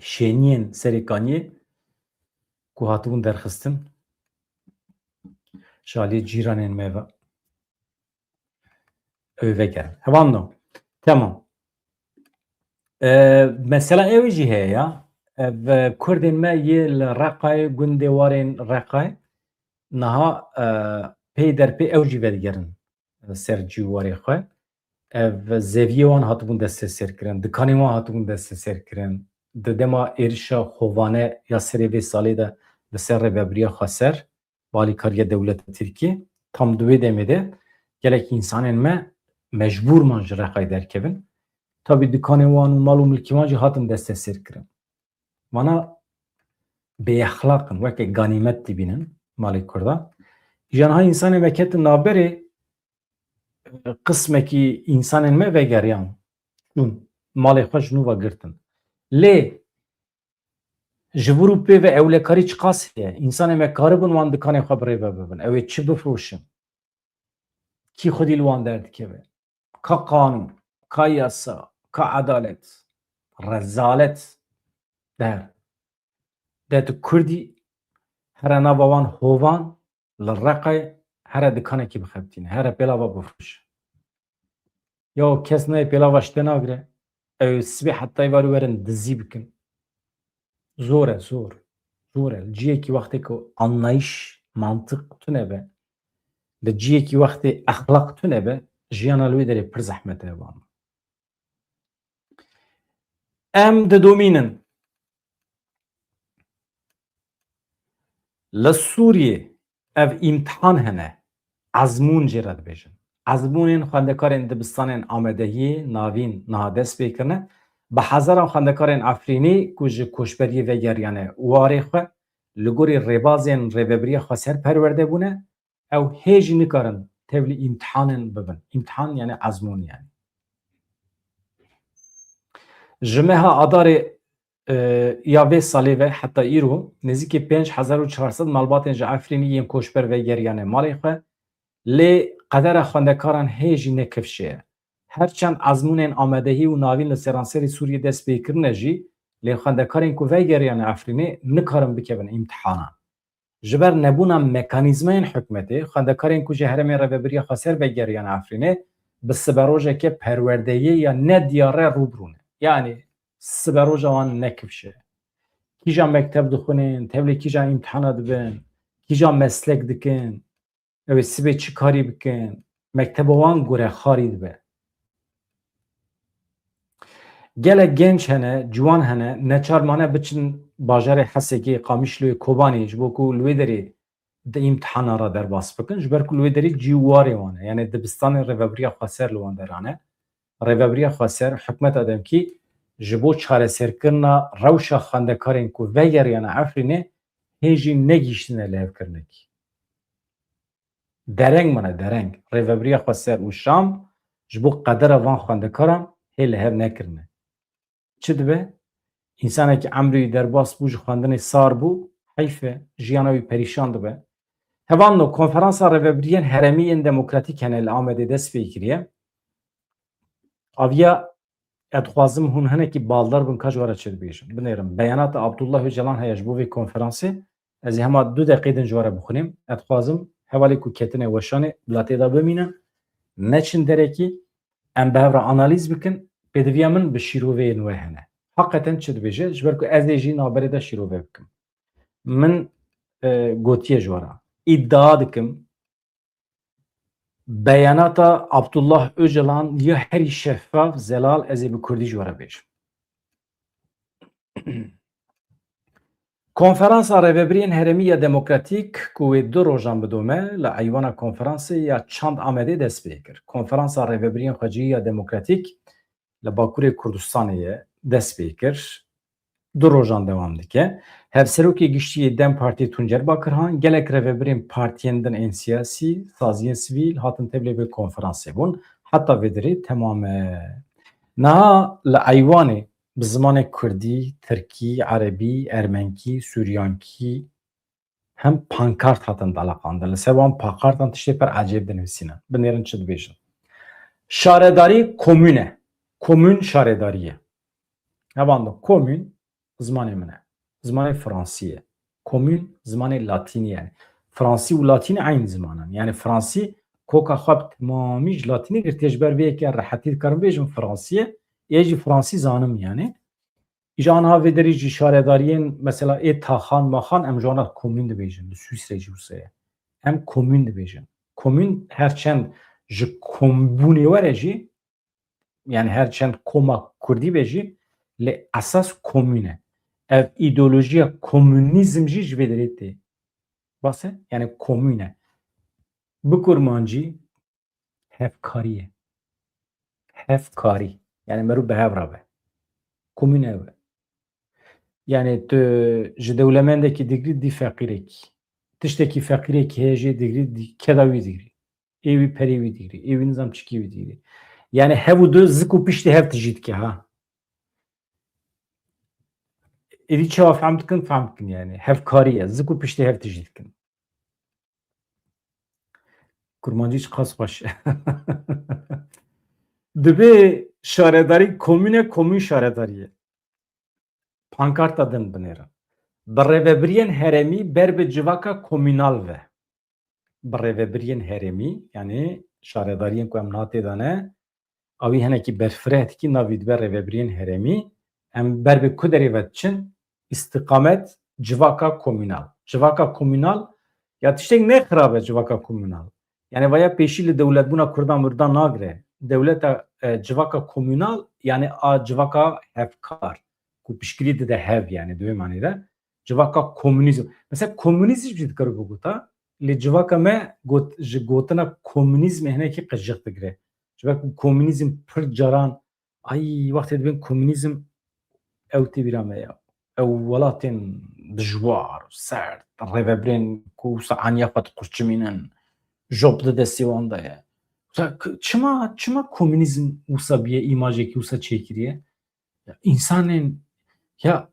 şeniyên Serêkaniyê ku hatibûn derxistin şaliyê cîranên me ve ew vegerin. Hevan no. Tamam. Mesela ew jî heye ya. Ev Kurdên me yê li Raqayê gundê warên Raqayê niha pey derpê ew jî vedigerin ser cîwarê xwe. Ev zeviyê wan hatibûn destê serkirin, dikanên wan hatibûn destê serkirin. Di dema êrişa xovane ya serê vê salê de li ser rêveberiya Xweser bi alîkariya dewleta Tirkiyê tam di wê demê de gelek însanên me mecbûrman ji Raqayê derkevin. Tabii dikanên wan û mal û milkê wan jî hatin destê serkirin. Wana bêexlaqin weke ganîmet dibînin malê Kurda. Janiha însanê me ketin navberê qismekî însanên me vegeriyan. çûn malê xwe ji nû ve girtin. Lê ji vir û pê ve ewlekarî çi qas heye? Însanê me karibin wan dikanê xwe birêve bibin. Ew ê çi bifroşin? Kî xwedî li wan derdikeve? Ka qanûn, ka yasa, ka edalet, rezalet der. De tu Kurdî here nava wan hovan li Reqê here dikanekî bixebitîne, here pêlava bifroşe. Ya kes nayê pêlava ji te nagire, ew ê sibê hetayî warî werin dizî bikin. Zor e, zor. Zor e. Li ciyekî wextê ku anlayış, mantık tune be, li ciyekî wextê exlaq tune be, jiyana li wê derê pir zehmet e wan. Em didomînin li Sûriyê ev îmtihan hene, ezmûn jê re dibêjin. Ezmûnên xwendekarên dibistanên amedehiyê navîn niha dest pê kirine, bi hezaran xwendekarên Efrînî ku ji koçberiyê vegeriyane warê xwe li gorî rêbazên rêveberiya Xweserperwerde bûne, ew hê jî nikarin tevlî îmtihanên bibin. İmtihan yani ezmûn yani. Ji meha Adarê ya vê salê ve heta îro nêzîkî 5400 malbatên ji Efrînî yên koçber vegeriyane malê xwe, lê qedera xwendekaran hê jî ne kevşê ye. Herçend ezmûnên amedehî û navîn li seranserê Sûriyê dest pêkirine jî, lê xwendekarên ku vegeriyane Efrînê nikarin bikevin îmtihanan. Ji ber nebûna mekanîzmayên hikûmetê, xwendekarên ku ji herêmên rêveberiya Xweser vegeriyane Efrînê bi siberojeke perwerdeyî ya nediyar re rûbirûne. Yani siberoja wan nekevşe. Kîja mekteb dixwînin, tevlî kîja îmtihana dibin, kîja meslek dikin, ew ê sibê çi karî bikin, mekteba wan gurexarî dibe. Gelek genç hene, ciwan hene, neçarmane biçin bajarê Hesekê, Qamişloyê, Kobanî ji bo ku li wê derê di îmtihana re derbas bikin, ji ber ku li wê derê cîwarê wan e. Yani dibistanên rêveberiya Xweser li wan derane. Rêveberiya Xweser hikûmeta demkî ji bo çareserkirina rewşa xwendekarên ku vegeriyane Efrînê hê jî negîştine lêvkirinekî. Dereng mine dereng. Rêveberiya Xweser û Şam ji bo qedera van xwendekaran hê li hev nekirine. Çi dibe? İnsanekî emrî derbas bû ji xwendinê sar bû, heyf e, jiyana wî perîşan dibe. Hevan no konferansa rêveberiyên herêmiyên demokratîk hene li Amedê dest pê kiriye. Aviya dixwazim hûn hinekî baldar bin ka ji were çi dibêjin. Binêrin. Beyanata Abdullah Öcalan heye ji bo vê konferansê. Ez ê hema 2 deqê din ji were bixwînim. Dixwazim hevalê ku ketine weşanê bila têda bimînin, neçin derekî, em bi hev re analîz bikin, pêdiviya min bi şîroveyên wê hene. Heqeten çi dibêje? Ji ber ku ez ê jî naberê de şîrove bikim. Min gotiye ji were. İddia dikim beyanata Abdullah Öcalan ya herî şeffaf zelal ez ê bi Kurdî ji were bêjim. Konferansa Rêveberiyên Herêmî ya Demokratîk ku wê 2 rojan bidome li eywana konferansê ya çand Amedê dest pê kir. Konferansa Rêveberiyên Xwecihî ya Demokratîk li Bakurê Kurdistanê ye dest pê kir. 2 rojan dewam dike. Hevserokê giştiyê Dem Partiyê Tuncer Bakirhan gelek rêveberên partiyên din ên siyasî, saziyên sivîl hatin tevlî vê konferansê bûn. Heta vê derê temam e. Niha li eywanê bi zimanê Kurdî, Tirkî, Erebî, Ermenkî, Sûriyankî hem pankart hatin dalaqandin. Li ser wan pankartan tiştê pir ecêb dinivîsînin. Binêrin çi dibêjin. Şaredarî komûn e. Komûn şaredarî ye. Hevan da komûn zimanê min e. Zimanê Fransî ye. Komûn zimanê Latînî ye. Fransî û Latînî aynı zimanan. Yani Fransî koka xwe bi temamî ji Latînî girtiye ji ber vê yekê rehetî dikarim bêjim Fransî ye jî Fransî zanim yani. Îja aniha vê derê jî şaredariyên mesela ê taxan maxan em ji wan re komûn dibêjin. Li Swîsrê jî wisa ye. Em komûn dibêjin. Komûn herçend ji kombûnê were jî yani herçend koma Kurdî be jî lê esas komûn e. Ev îdeolojiya komünîzm jî ji vê derê tê. Base yani komûn e. Bi kurmancî hevkarî ye. Hevkarî. Yani merû bi hev rabe. Komûn ew e. Yani tu ji dewlemendekî digrî dî feqîrekî. Tiştekî feqîrekî heye jê digrî keda wî digrî. Ê wî perê wî digrî. Ê wî nizam çikî wî digrî. Yani hev du ziku pişti hev tijit ki ha. Edi çava fahmtkin yani. Hev kariye. Ziku pişti hev tijitkin. Kurmancı hiç kas baş. Dibe şaredari komün şaredariye. Pankart adın binera. Berrevebiriyen heremi berbe civaka komünal ve. Berrevebiriyen heremi yani şaredariyen ku em natê dane avî hinekî berfireh dikî navî dibe rêvebiriyên herêmî em ber bi ku derê ve diçin îstîqamet civaka komünal. Civaka komünal ya tiştek ne xirab e civaka komünal. Yani vaya pêşî li dewletbûna Kurdan Murdan nagire. Dewleta civaka komünal yani a civaka hevkar. Ku piştgirî dide hev yani duê manî de. Civaka komünizm. Mesela komünizm jî dikare biguta. Li civaka me ji gotina komünizm hinekî qijix digire. Çünkü komünizm pır caran ay vakti dibin komünizm ew tê bîra me ya. Ew welatên dijwar, sert, rêveberên ku aniya xwe diqurçimînin, job di destê wan de ye. Çima komünizm wisa biye îmajekî wisa çêkiriye? Ya însanên ya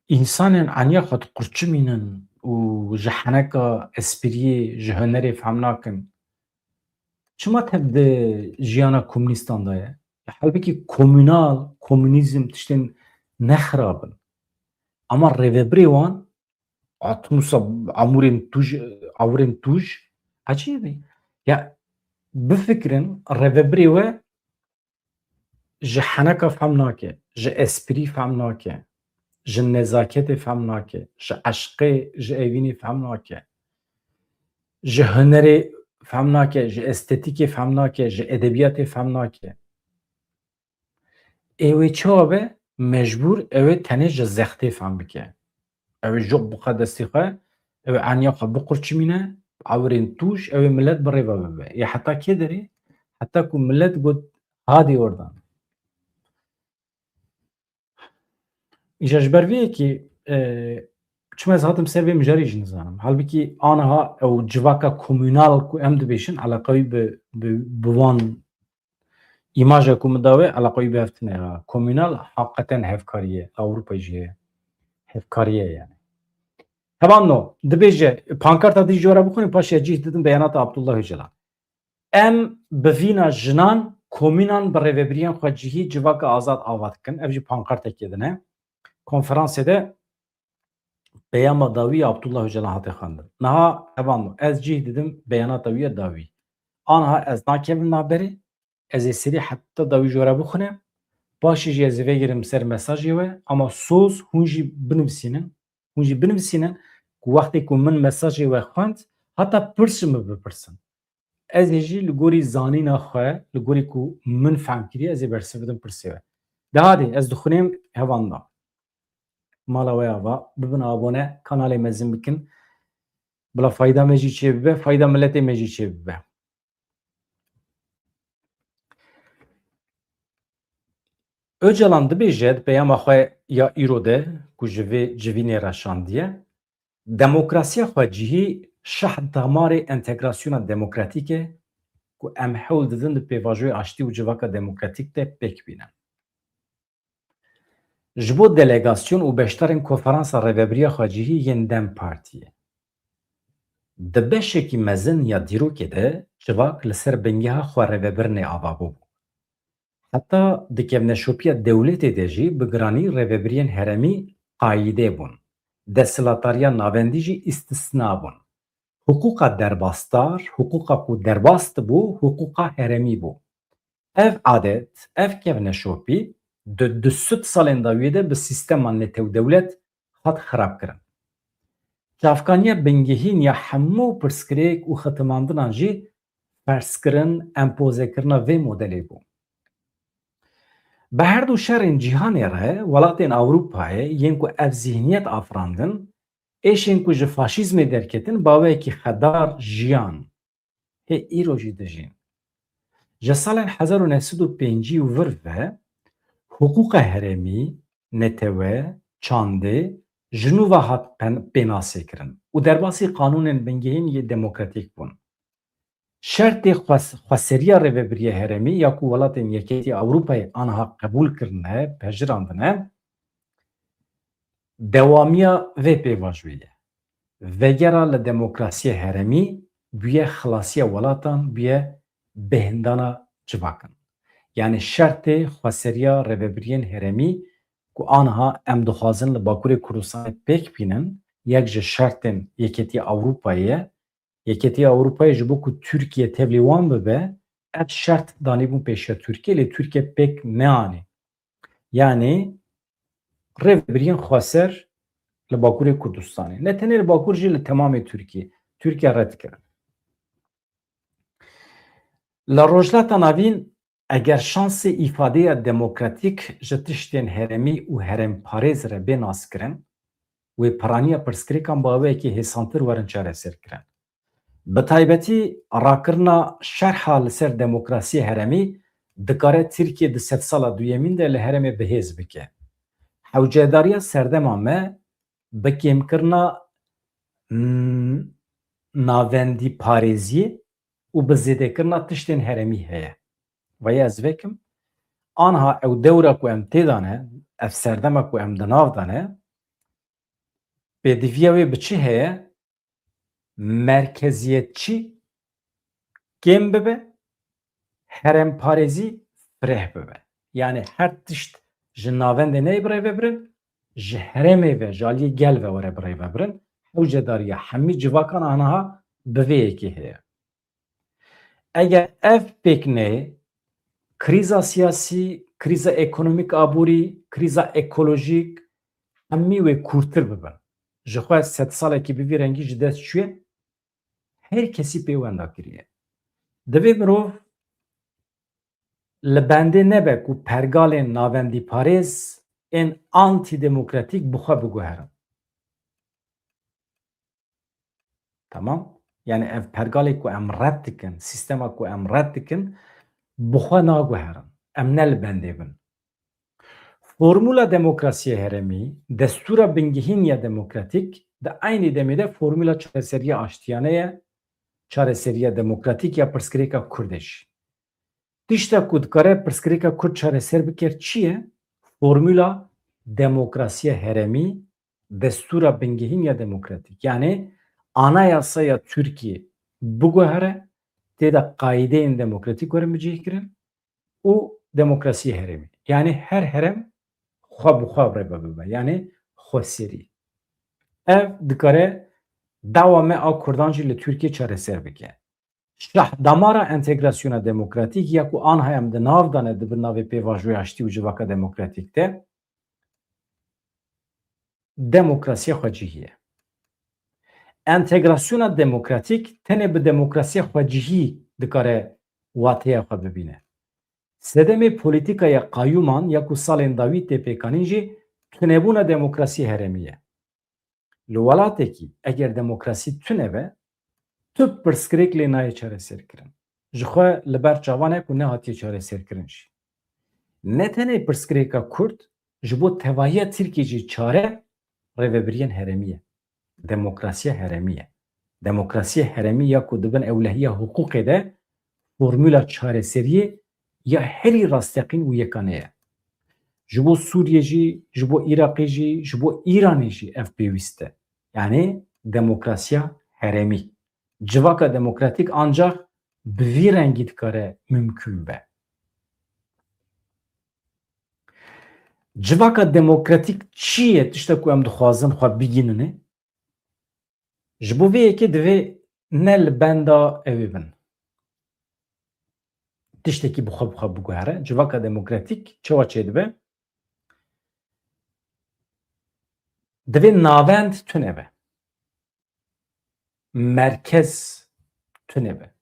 însanên aniya xwe diqurçimînin û ji heneka espriyê ji hunerê fehm nakin. Çima tev di jiyana komünistan da ye? Halbuki komünizm tiştên nexirab in. Ama rêveberê wan atmusa awirên tûj ecêb e. Ya bifikirin rêveberê we ji heneka fehm nake, ji esprî fehm nake, ji nezaketê fehm nake, ji eşqê ji evînê fehm nake, ji hunerê fehm nake, ji estetîkê fehm nake, ji edebiyatê fehm nake. Ew ê çawa be mecbûr ew ê tenê ji zextê fehm bike. Ew ê jî bixe destê xwe, ew ê aniya xwe biqurçimîne, awirên tûj, ew ê millet bi rêve bibe. Ya heta kê derê? Heta ku millet got hadî oradan. Îja ji ber vê yekê çima ez hatim ser vê mijarê jî nizanim. Halbuki aniha ew civaka komünal ku em dibêjin eleqa wî bi wan îmaja ku min dawe eleqa wî bi hev tune ya. Komünal heqeten hevkarî ye. Ewropayê jî heye. Hevkarî ye yani. Hevan no dibêje pankarta dijî were bixwînin paşê cih didin beyanata Abdullah Öcalan. Em bi vîna jinan komînan bi rêveberiyan xwe cihî civaka azad ava dikin. Ev jî pankartekê dine. Konferansê de peyama dawî Abdullah Öcalan hate xwendin. Niha hevan no ez cih didim beyanata wî ye dawî. Aniha ez nakevim naberê ez ê serî heta dawî ji were bixwînim. Paşê jî ez ê vegirim ser mesajê we ama soz hûn jî binivîsînin. Hûn jî binivîsînin ku wextê ku min mesajê we xwend heta pirs ji min bipirsin. Ez ê jî li gorî zanîna xwe li gorî ku min fehm kiriye ez ê bersiv bidim pirsê we. De hadî ez dixwînim hevan da. Mala we ava bibin abone kanalê me zin bikin. Bila fayda me jî çê bibe, fayda milletê me jî çê bibe. Öcalan dibêje di peyama xwe ya îro de ku ji vê civînê re şandiye demokrasiya xwe cihî şeh damarê entegrasyona demokratîk e ku em hewl didin di pêvajoyê aştî û civaka demokratîk de pêk bînin. Ji bo delegasyon û beşdarên konferansa rêveberiya xwe cihî yên Dem Partiyê. Di beşekî mezin ya dîrokê de civak li ser bingeha xwe rêvebirinê ava bû. Heta di kevneşopiya dewletê de jî bi giranî rêveberiyên herêmî qayîdê bûn. Desthilatariya navendî jî îstisna bûn. Huquqa derbastar, huquqa ku derbast bû, huquqa herêmî bû. Ev adet, ev kevneşopî di süd salên dawiyê de bi sîstema netewdewlet hat xirabkirin. Çavkaniya bingehîn ya hemû pirskirêk û xetimandinan jî ferskirin, empozekirina vê modelê bû. Bi her du şerên cîhanê re welatên Ewropayê yên ku ev zihniyet afirandin, êşên ku ji faşîzmê derketin baweyekî xedar jiyan hê îro jî dijîn. Ji salên 1905 û vir ve huquqa herêmî, netewe, çandê ji nû ve hat pênasêkirin û derbasî qanûnên bingehîn yê demokratîk bûn. şertê xweseriya rêveberiya herêmî ya ku welatên Yekîtî Ewropayê anha qebûl kirine, pejirandine, dewamiya vê pêvajoyê ye. Vegera li demokrasiya herêmî bûye xilasiya welatan, bûye bêhindana civakan. Yani şertê xweseriya rêveberiyên herêmî ku anha em dixwazin li Bakurê Kurdistanê pêk bînin, yek ji şertên Yekîtî Ewropayê ye. Yekîtî Ewropayê ji bo ku Tirkiye tevlî wan bibe, ev şert danîbûn pêşiya Tirkiye, lê Tirkiye pêk neanî. Yani rêveberiyên xweser li Bakurê Kurdistanê. Ne tenê li Bakur jî li temamê Tirkiye. Tirkiye red kirin. Li rojhilata navîn eger şansê îfadeya demokratîk ji tiştên herêmî û herêmparêz re bê naskirin, wê piraniya pirsgirêkan bi awayekî hêsantir werin çareserkirin. Bi taybetî rakirina şerha li ser demokrasiyê herêmî dikare Tirkiye di sed sala duyemîn de li herêmê bihêz bike. Hewcedariya serdema me bi kêmkirina navendî parêziyê û bi zêdekirina tiştên herêmî heye. Vayê ez vekim anha ew dewra ku em tê de ne, ev serdema ku em di nav de ne, pêdiviya wê bi çi heye? Merkeziyetçi kêm bibe, herêmparêzî fireh bibe. Yani her tişt ji navendê neyê birêvebirin, ji herêmê ve ji aliyê gel ve were birêvebirin. Hewcedariya hemî civakan aniha bi vê yekê heye. Eger ev pêk neyê, krîza siyasî, krîza ekonomîk aborî, krîza ekolojîk hemî wê kûrtir bibin. Ji xwe sed salekî bi vî rengî ji dest çûye, her kesî pê wenda kiriye. Divê mirov li bendê nebe ku pergalên navendîparêz ên antîdemokratîk bi xwe biguherin. Tamam? Yani ev pergalê ku em red dikin, sîstema ku em red dikin, bi xwe naguherin. Em ne li bendê bin. Formula demokrasiya herêmî, destûra bingehîniya demokratîk di aynî demê de formula çareseriya aştiyane ye, çareseriya demokratîk ya pirsgirêka Kurdê jî. Tişta ku dikare pirsgirêka Kurd çareser bike çi ye? Formula demokrasiya herêmî, destûra bingehîniya demokratîk. Yani anayasaya Türkiye biguhere, têda qaîdeyên demokratîk werin bicihkirin û demokrasiya herêmî. Yani her herem xwe bi xwe rêve bibe. Yani xweserî. Ev dikare dawa me a Kurdan jî li Tirkiye çareser bike. Şahdamara entegrasyona demokratîk ya ku anha em di nav de ne dibin navê pêvajoya aştî û civaka demokratîk de demokrasiya xwe cihî ye. Entegrasyona demokratîk tenê bi demokrasiya xwe cihî dikare wateya xwe bibîne. Sedemê polîtîkaya qayûman ya ku salên dawî tê pêkanîn jî tunebûna demokrasiyê herêmî ye. Li welatekî eger demokrasî tune be, tu pirsgirêk lê nayê çareserkirin. Ji xwe li ber çavan e ku nehatiye çareserkirin jî. Ne tenê pirsgirêka Kurd, ji bo tevahiya Tirkiye jî çare rêveberiyên herêmî ye. Demokrasiya herêmî ye. Demokrasiya herêmî ya ku dibin ewlehiya hukukê de formula çareseriyê ya herî rasteqîn û yekanê ye. Ji bo Sûriye jî, ji bo Iraqê jî, ji bo Îranê jî ev pêwîst e. Yani demokrasiya herêmî. Civaka demokratîk ancak bi vî rengî dikare mümkün be. Civaka demokratîk çi ye tişta ku em dixwazin xwe bigîninê? Ji bo vê yekê divê ne li benda evê bin. Tiştekî bi xwe biguhere. Civaka demokratîk çawa çêdibe? Divê navend tune be. Merkez tune be.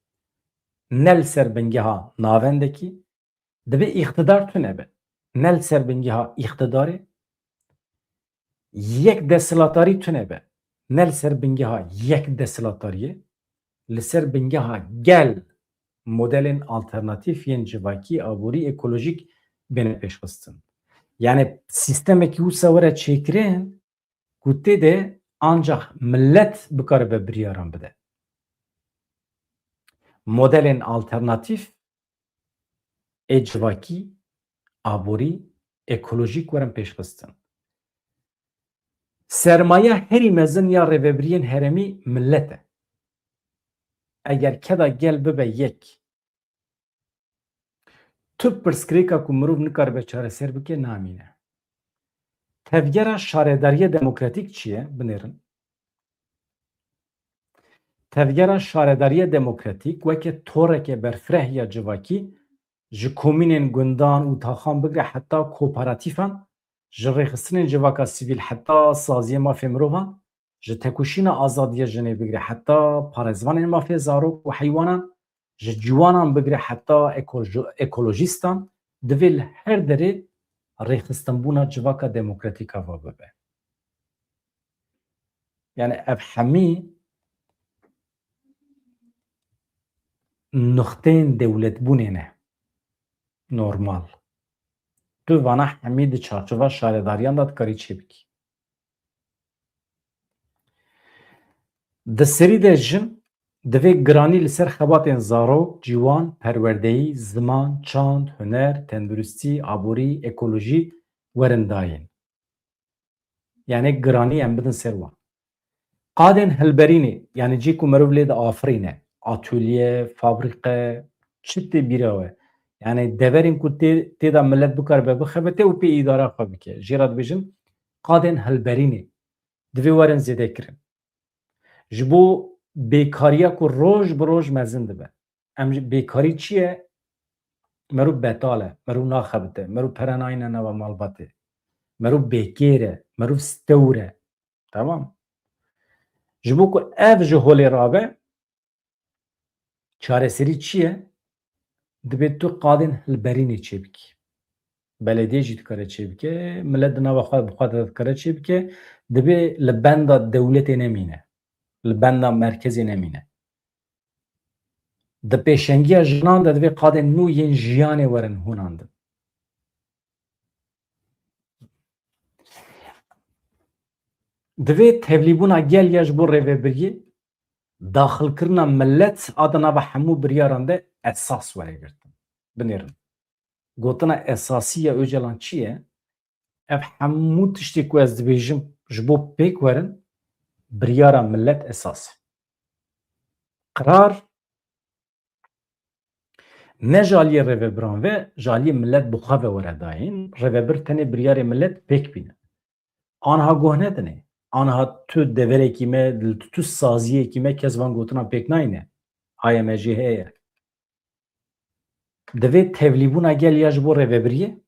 Ne li ser bingeha navendekî, divê îxtidar tune be. Ne li ser bingeha îxtidarê, yek desthilatarî tune be. Ne li ser bingeha yek desthilatariyê, li ser bingeha gel modelên alternatîf yên civakî, aborî, ekolojîk bêne pêşxistin. Yani sistemekî wisa were çêkirin ku tê de ancak millet bikaribe biryaran bide. modelên alternatif ê civakî, aborî, ekolojîk werin pêşxistin. Sermaye herî mezin ya rêveberiyên herêmî millet e. Eger keda gel bibe yek, tu pirsgirêka ku mirov nikaribe çareser bike namîne. Tevgera şaredariya demokratîk çi ye? Binêrin. Tevgera şaredariya demokratîk weke toreke berfireh ya civakî ji komînên gundan û taxan bigire heta kooperatîfan, ji rêxistinên civaka sivîl heta saziyê mafê mirovan, ji tekoşîna azadiya jinê bigire heta parêzvanên mafê zarok û heywanan, ji ciwanan bigire heta ekolojîstan, divê li her derê rêxistinbûna civaka demokratîk ava bibe. Yani ev hemî nuxteyên dewletbûnê ne. Normal. Tu vana hemî di çarçova şaredariyan da dikarî çêbikî. Di serî de jin divê giranî li ser xebatên zarok, ciwan, perwerdeyî, ziman, çand, huner, tenduristî, aborî, ekolojî werin dayîn. Yani giranî em bidin ser wan. Qadên hilberînê yani cî ku mirov lê diafirîne, atölye, fabrîqe, çi tê bîra we. Yani deverên ku tê da millet bikaribe bixebite û pê îdara xwe bike. Jê re dibêjin qadên hilberînê divê werin zêdekirin. Ji bo bêkariya ku roj bi roj mezin dibe. Em bêkarî çi ye? Mirov betal e, mirov naxebite, mirov pere nayîne nava malbatê, mirov bêkêr e, mirov stewr e. Tamam. Ji bo ku ev ji holê rabe, çareserî çi ye? Dibe tu qadên hilberînê çêbikî. Belediye jî dikare çêbike, millet di nava xwe bi xwe de dikare çêbike, dibe li benda dewletê nemîne. Li benda merkezê nemîne. Di pêşengiya jinan de divê qadên nû yên jiyanê werin hûnandin. Divê tevlîbûna gel ya ji bo rêveberiyê, daxilkirina millet a di nava hemû biryaran de esas were girtin. Binêrin. Gotina esasî ya Öcalan çi ye? Ev hemû tiştê ku ez dibêjim ji bo pêk werin, biryara millet esas e. Qirar ne jaliyê rêvebiran ve jaliyê millet bi xwe ve were dayîn, rêvebir tenê biryarê millet pêk bîne. Aniha goh nedine. Aniha tu deverekî me, tu saziyekî me kes van gotina pêk nayîne. Haya me jî heye. Divê tevlîbûna gel ya ji bo rêveberiyê,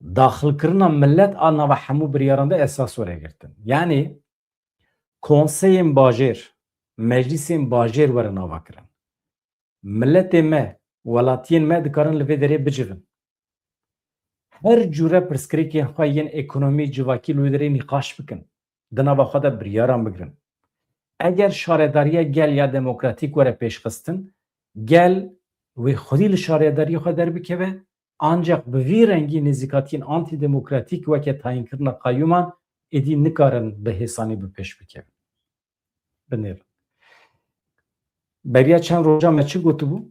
daxilkirina millet a nava hemû biryaran de esas were girtin. Yani konseyên bajêr, meclîsên bajêr were navakirin. Milletê me, welatiyên me dikarin li vê derê bicivin. Her cure pirsgirêkên xwe yên ekonomî, civakî li wê derê nîqaş bikin. Di nava xwe de biryaran bigirin. Eger şaredariya gel ya demokratîk were pêşxistin, gel wê xwedî li şaredariyê xwe derbikeve, ancak bi vî rengî nêzîkatiyên antîdemokratîk weke tayînkirina qayyûman êdî nikarin bi hêsanî bi pêş bikevin. Binêrin. Beriya çend roja me çi gotibû?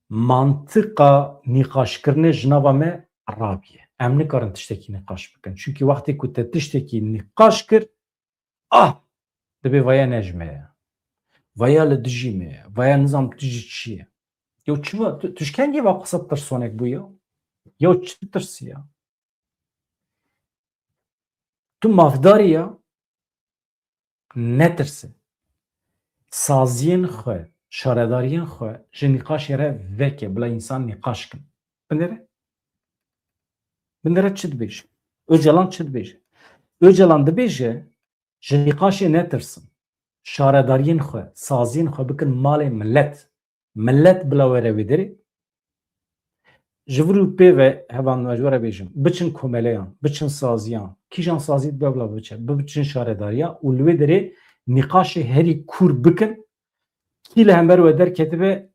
Mantıqa nîqaşkirinê ji nava me rabiye. Em nikarin tiştekî nîqaş bikin. Çünkü wextê ku te tiştekî nîqaş kir, dibe vaya nejme ye. Vaya li dijî me ye. Vaya nizam tu jî çi ye? Yo çima tu tişkengî va qisa tirsonek bû ya? Yo çi tirsî ya? Tu mafdarî ya? Netirse. Saziyên xwe, şaredariyên xwe ji nîqaşê re veke bila însan nîqaş kin. Binêre? Binêre çi dibêje? Öcalan çi dibêje? Öcalan dibêje ji nîqaşê netirsin. Şaredariyên xwe, saziyên xwe bikin malê millet. Millet bila were wê derê ji vir û pê ve hevan me ji were bêjim biçin komeleyan, biçin saziyan, kîjan sazî dibe bila biçe, biçin şaredariya û li wê derê nîqaşê herî kûr bikin kî li hember we derketibe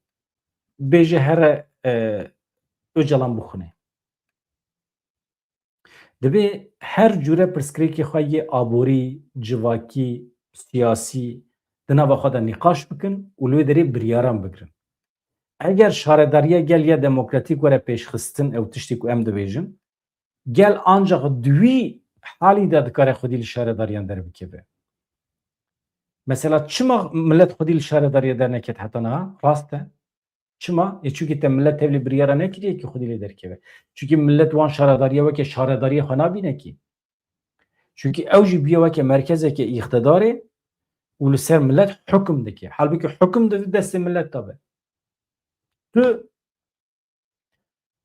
bêje here Öcalan bixwîne. Dibe her cure pirsgirêkê xwe yê aborî, civakî, siyasî, di nava xwe de nîqaş bikin û li wê derê biryaran bigirin. Eger şaredariya gel ya demokratîk were pêşxistin ew tiştê ku em dibêjin, gel ancak di wî halî de dikare xwedî li şaredariyan derbikeve. Mesela çima millet xwedî li şaredariya derneket heta niha? Rast e. Çima? Çünkü te millet tevlî biryara nekiriye ki xwedî lê derkeve. Çünkü millet wan şaredariya weke şaredariya xwe nabîne ki. Çünkü ew jî bûye weke merkezeke îxtidarê û li ser millet hukm dike. Halbuki hukm di destê millet de be.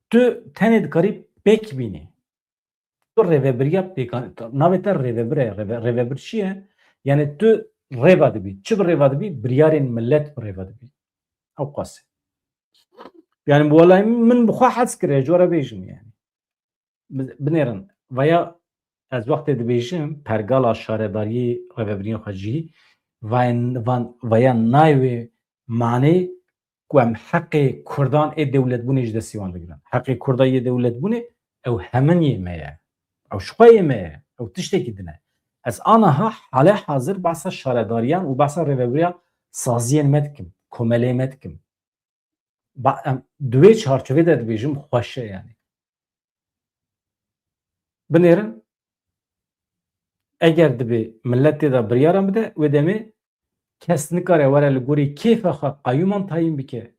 Tu tenê dikarî pêk bînî. Tu rêveberiya pêkan navê te rêvebir e. Rêvebir çi ye? Yani tu rêva dibî. Çi bi rêva dibî? Biryarên millet bi rêva dibî. Ew qas e. Yani bu olayı min bi xwe hez kiriye ji were bêjim yani. Binêrin veya ez wextê dibêjim pergala şaredariyê rêveberiyên xwe jî veya nayê manê ku em heqê Kurdan ê dewletbûnê ji destê wan digirin. Heqê Kurda yê dewletbûnê ew hemin yê me ye. Ew ji xwe yê me ye. Ew tiştekî din e. Ez aniha halê hazir behsa şaredariyan û behsa rêveberiya saziyên me dikim. Komelê me dikim. Em di wê çarçovê de dibêjim xweş e yani. Binêrin eger dibê millet tê de biryaran bide wê demê kes nikare were li gorî kêfa xwe qeyûman tayin bike.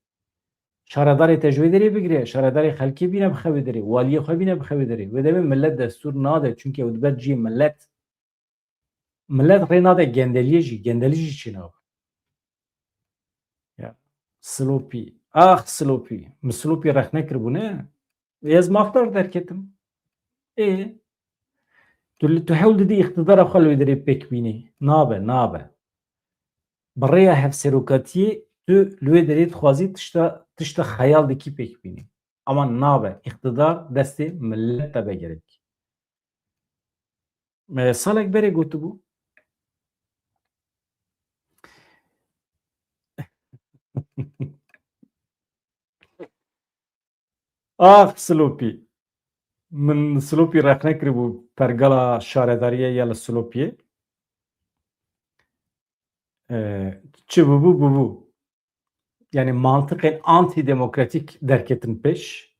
Şaredarê te ji wê derê bigire, şaredarê xelkê bîne bi xewê derê, waliyê xwe bîne bi xewê derê. Wê demê millet destûr nade çünkü ew dibe ciyê millet. Millet rê nade gendeliyê jî, gendelî jî çêne. Ya silopî, ah silopî. Min silopî rex nekiribûne. Ez mafdar derketim. Tu hewl didî îxtidara xwe li wê derê pêk bînî. Nabe. Bi rêya hevserokatiyê tu li wê derê dixwazî tişta xeyal dikî pêk bînî. Ama nabe. İktidar destê millet de be gerek. Salek berê gotibû. Ah silopî. Min silopî rex nekiribû pergala şaredariyê ya li Silopiyê. Çi bûbû. Yani mantıken antidemokratik derketin peş.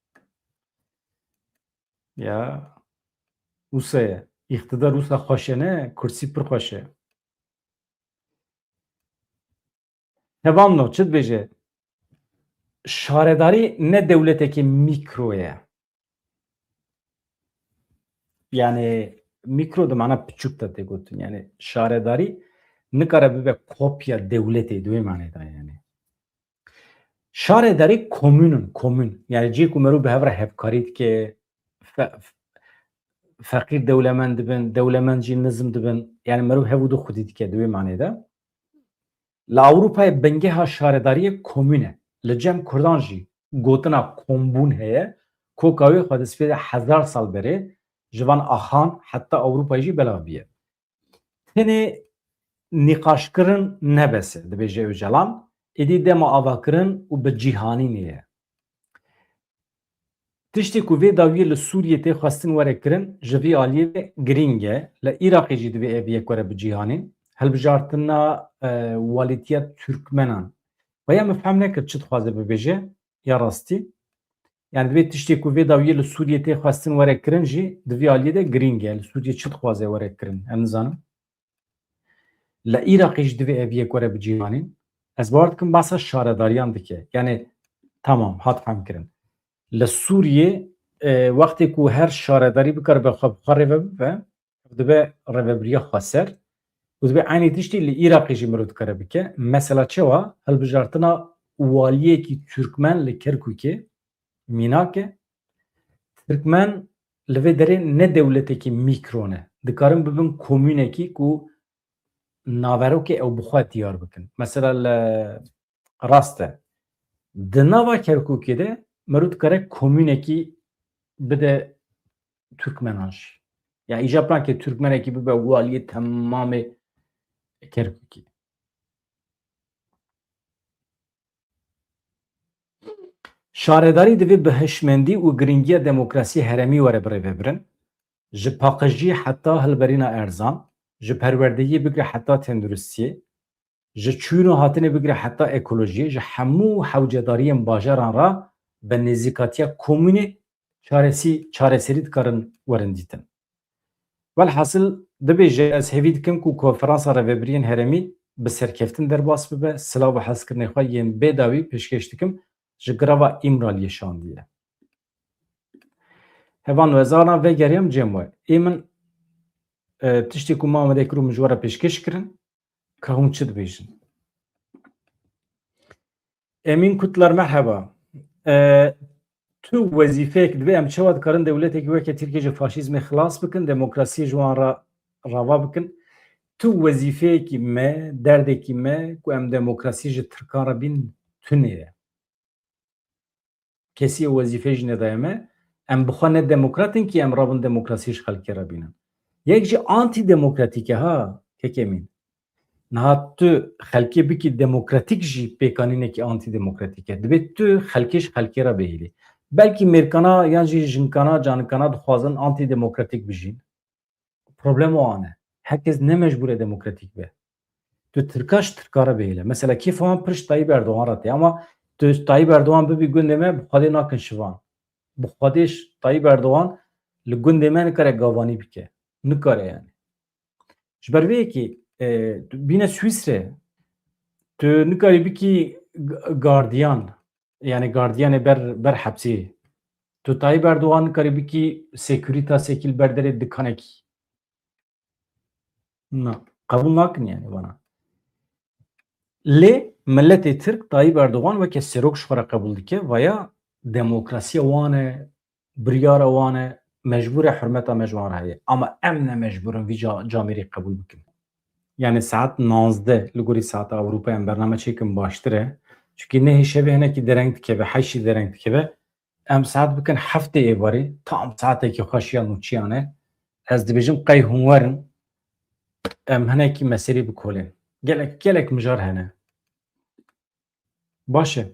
Ya wisa ye. İktidar wisa xweş e ne? Kursî pir xweş e. Hevamno çi dibêje? Şaredarî ne dewletekî mîkro ye. Yani mikro da mana piçuk da te gotin. Yani şaredarî nikare bibe kopya devletê duê manê da yani. Şaredarî komün. Yani cî ku merû bi hev re hevkarî dike feqîr dewlemend dibin, dewlemend jî nizm dibin. Yani merû hevû du xwedî dike duê manê de. Li Ewropayê bengeha şaredariyê komün e. Li cem Kurdan jî gotina kombûn heye. Koka wê xwe dest pê de 1000 sal berê ji van axan heta Ewropayê jî belav bîye. Tenê nîqaşkirin nebese dibêje Öcalan. Êdî dema avakirin û bi cîhanî neye. Tiştê ku vê dawiyê li Sûriyê tê xwestin were kirin ji vî aliyê ve girîng e. Li Iraqê jî divê ev yek were bi cîhanîn. Hilbijartina walîtiya Türkmenan. Veya me fehm nekir çi dixwaze bibêje ya rastî. Yani divê tiştê ku vê dawiyê li Sûriyê tê xwestin were kirin jî di vî aliyê de girîng e. Li Sûriyê çi dixwaze were kirin em nizanin. Li Iraqê jî divê ev yek were bi cîhanîn. Ez bawer dikim behsa şaredariyan dike. Yani tamam hat fehm kirin. Li Sûriyê wextê ku her şaredarî bikare bi xwe rêve bibe dibe rêveberiya xweser û dibe aynî tiştî li Iraqê jî mirov dikare bike. Mesela çawa hilbijartina waliyekî Türkmen li Kerkûkê Mînakê Türkmen li vê derê ne dewletekî mîkro ne. Dikarin bibin komûnekî ku naverokê ew bi xwe diyar bikin. Mesela li rast e. Di nava Kerkûkê de merû dikare komûnekî bide Türkmenan jî. Yani îja plankê Türkmenekî bibe waliyê temamê Kerkûkê. Şaredarî divê bi hişmendî û giringiya demokrasiyê heremî were bi rêve birin. Ji paqijiyê heta hilberîna erzan, ji perwerdeyiyê bigire heta tenduristiyê. ji çûno hatine bigire heta ekolojiye ji hemû hewcedariyên bajaran ra bi nêzîkatiya komûnê çareserî dikarin werin dîtin. Velhasıl dibêje ez hêvî dikim ku konferansa rêveberiyên herêmî bi serkeftin derbas bibe, silav û hezkirinê xwe yên bêdawî pêşkêş dikim ji grava İmraliyê şandiye. Hevan wezana vegeriyam cêm we. Ê min tiştê ku me amade kirû min ji we re pêşkêş kirin, ka hûn çi dibêjin? Emîn Kutlar merheba. Tu wezîfeyek dibe em çawa dikarin dewletekî weke Tirkiye ji faşîzmê xilas bikin, demokrasiyê ji wan re rava bikin. Tu wezîfeyekî me, derdekî me ku em demokrasî ji Tirkan re bîn tune ye. Kesî wezîfe jî nedaye me, em bixwe ne demokratin ki em rabin demokrasî ji xelkê re bînin. Yek jî antîdemokratîk e ha, kekemîn. Niha tu xelkê bikî demokratîk jî pêkanînekî antîdemokratîk e. Dibe tu xelkê ji xelkê re bihêlî. Belkî mêrkana yan jî jinkana, canikana dixwazin antîdemokratîk bijîn. Problem wan e. Herkes ne mecbûr e demokratîk be. Tu Tirka ji Tirka re bihêle. Mesela kêfa wan pir ji Tayyip Erdogan re tê ama tu Tayyip Erdogan bibî gundê me bi Xwedê nakin şivan. Bi Xwedê Tayyip Erdogan li gundê me nikare gavanî bike. Nikare yani. Ji ber vê yekî bîne Swîsrê tu nikarî bikî gardiyan, yani gardiyanê ber hepsê. Tu Tayyip Erdogan nikarî bikî sekûrîta sekîl berderê dikanekî. Na, qebûl nakin yani bana. Lê milletê Tirk Tayyip Erdogan weke serok ji xwe re qebûl dike veya demokrasiya wan e, biryara wan e, mecbûr e hurmeta me ji wan re heye. Ama em ne mecbûrin vî camerê qebûl bikin. Yani saat 19 li gorî saata Ewropayê em bername çêkin baştir e. Çünkü ne hêşevê hinekî dereng dikeve, heşî dereng dikeve. Em saat bikin heftê êvarê, tam saetekî xweşiya nûçiyan e. Ez dibêjim qey hûn werin, em hinekî meselê bikolên. Gelek mijar hene. Baş e.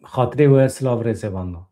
Xatirê we silav rêzevanda.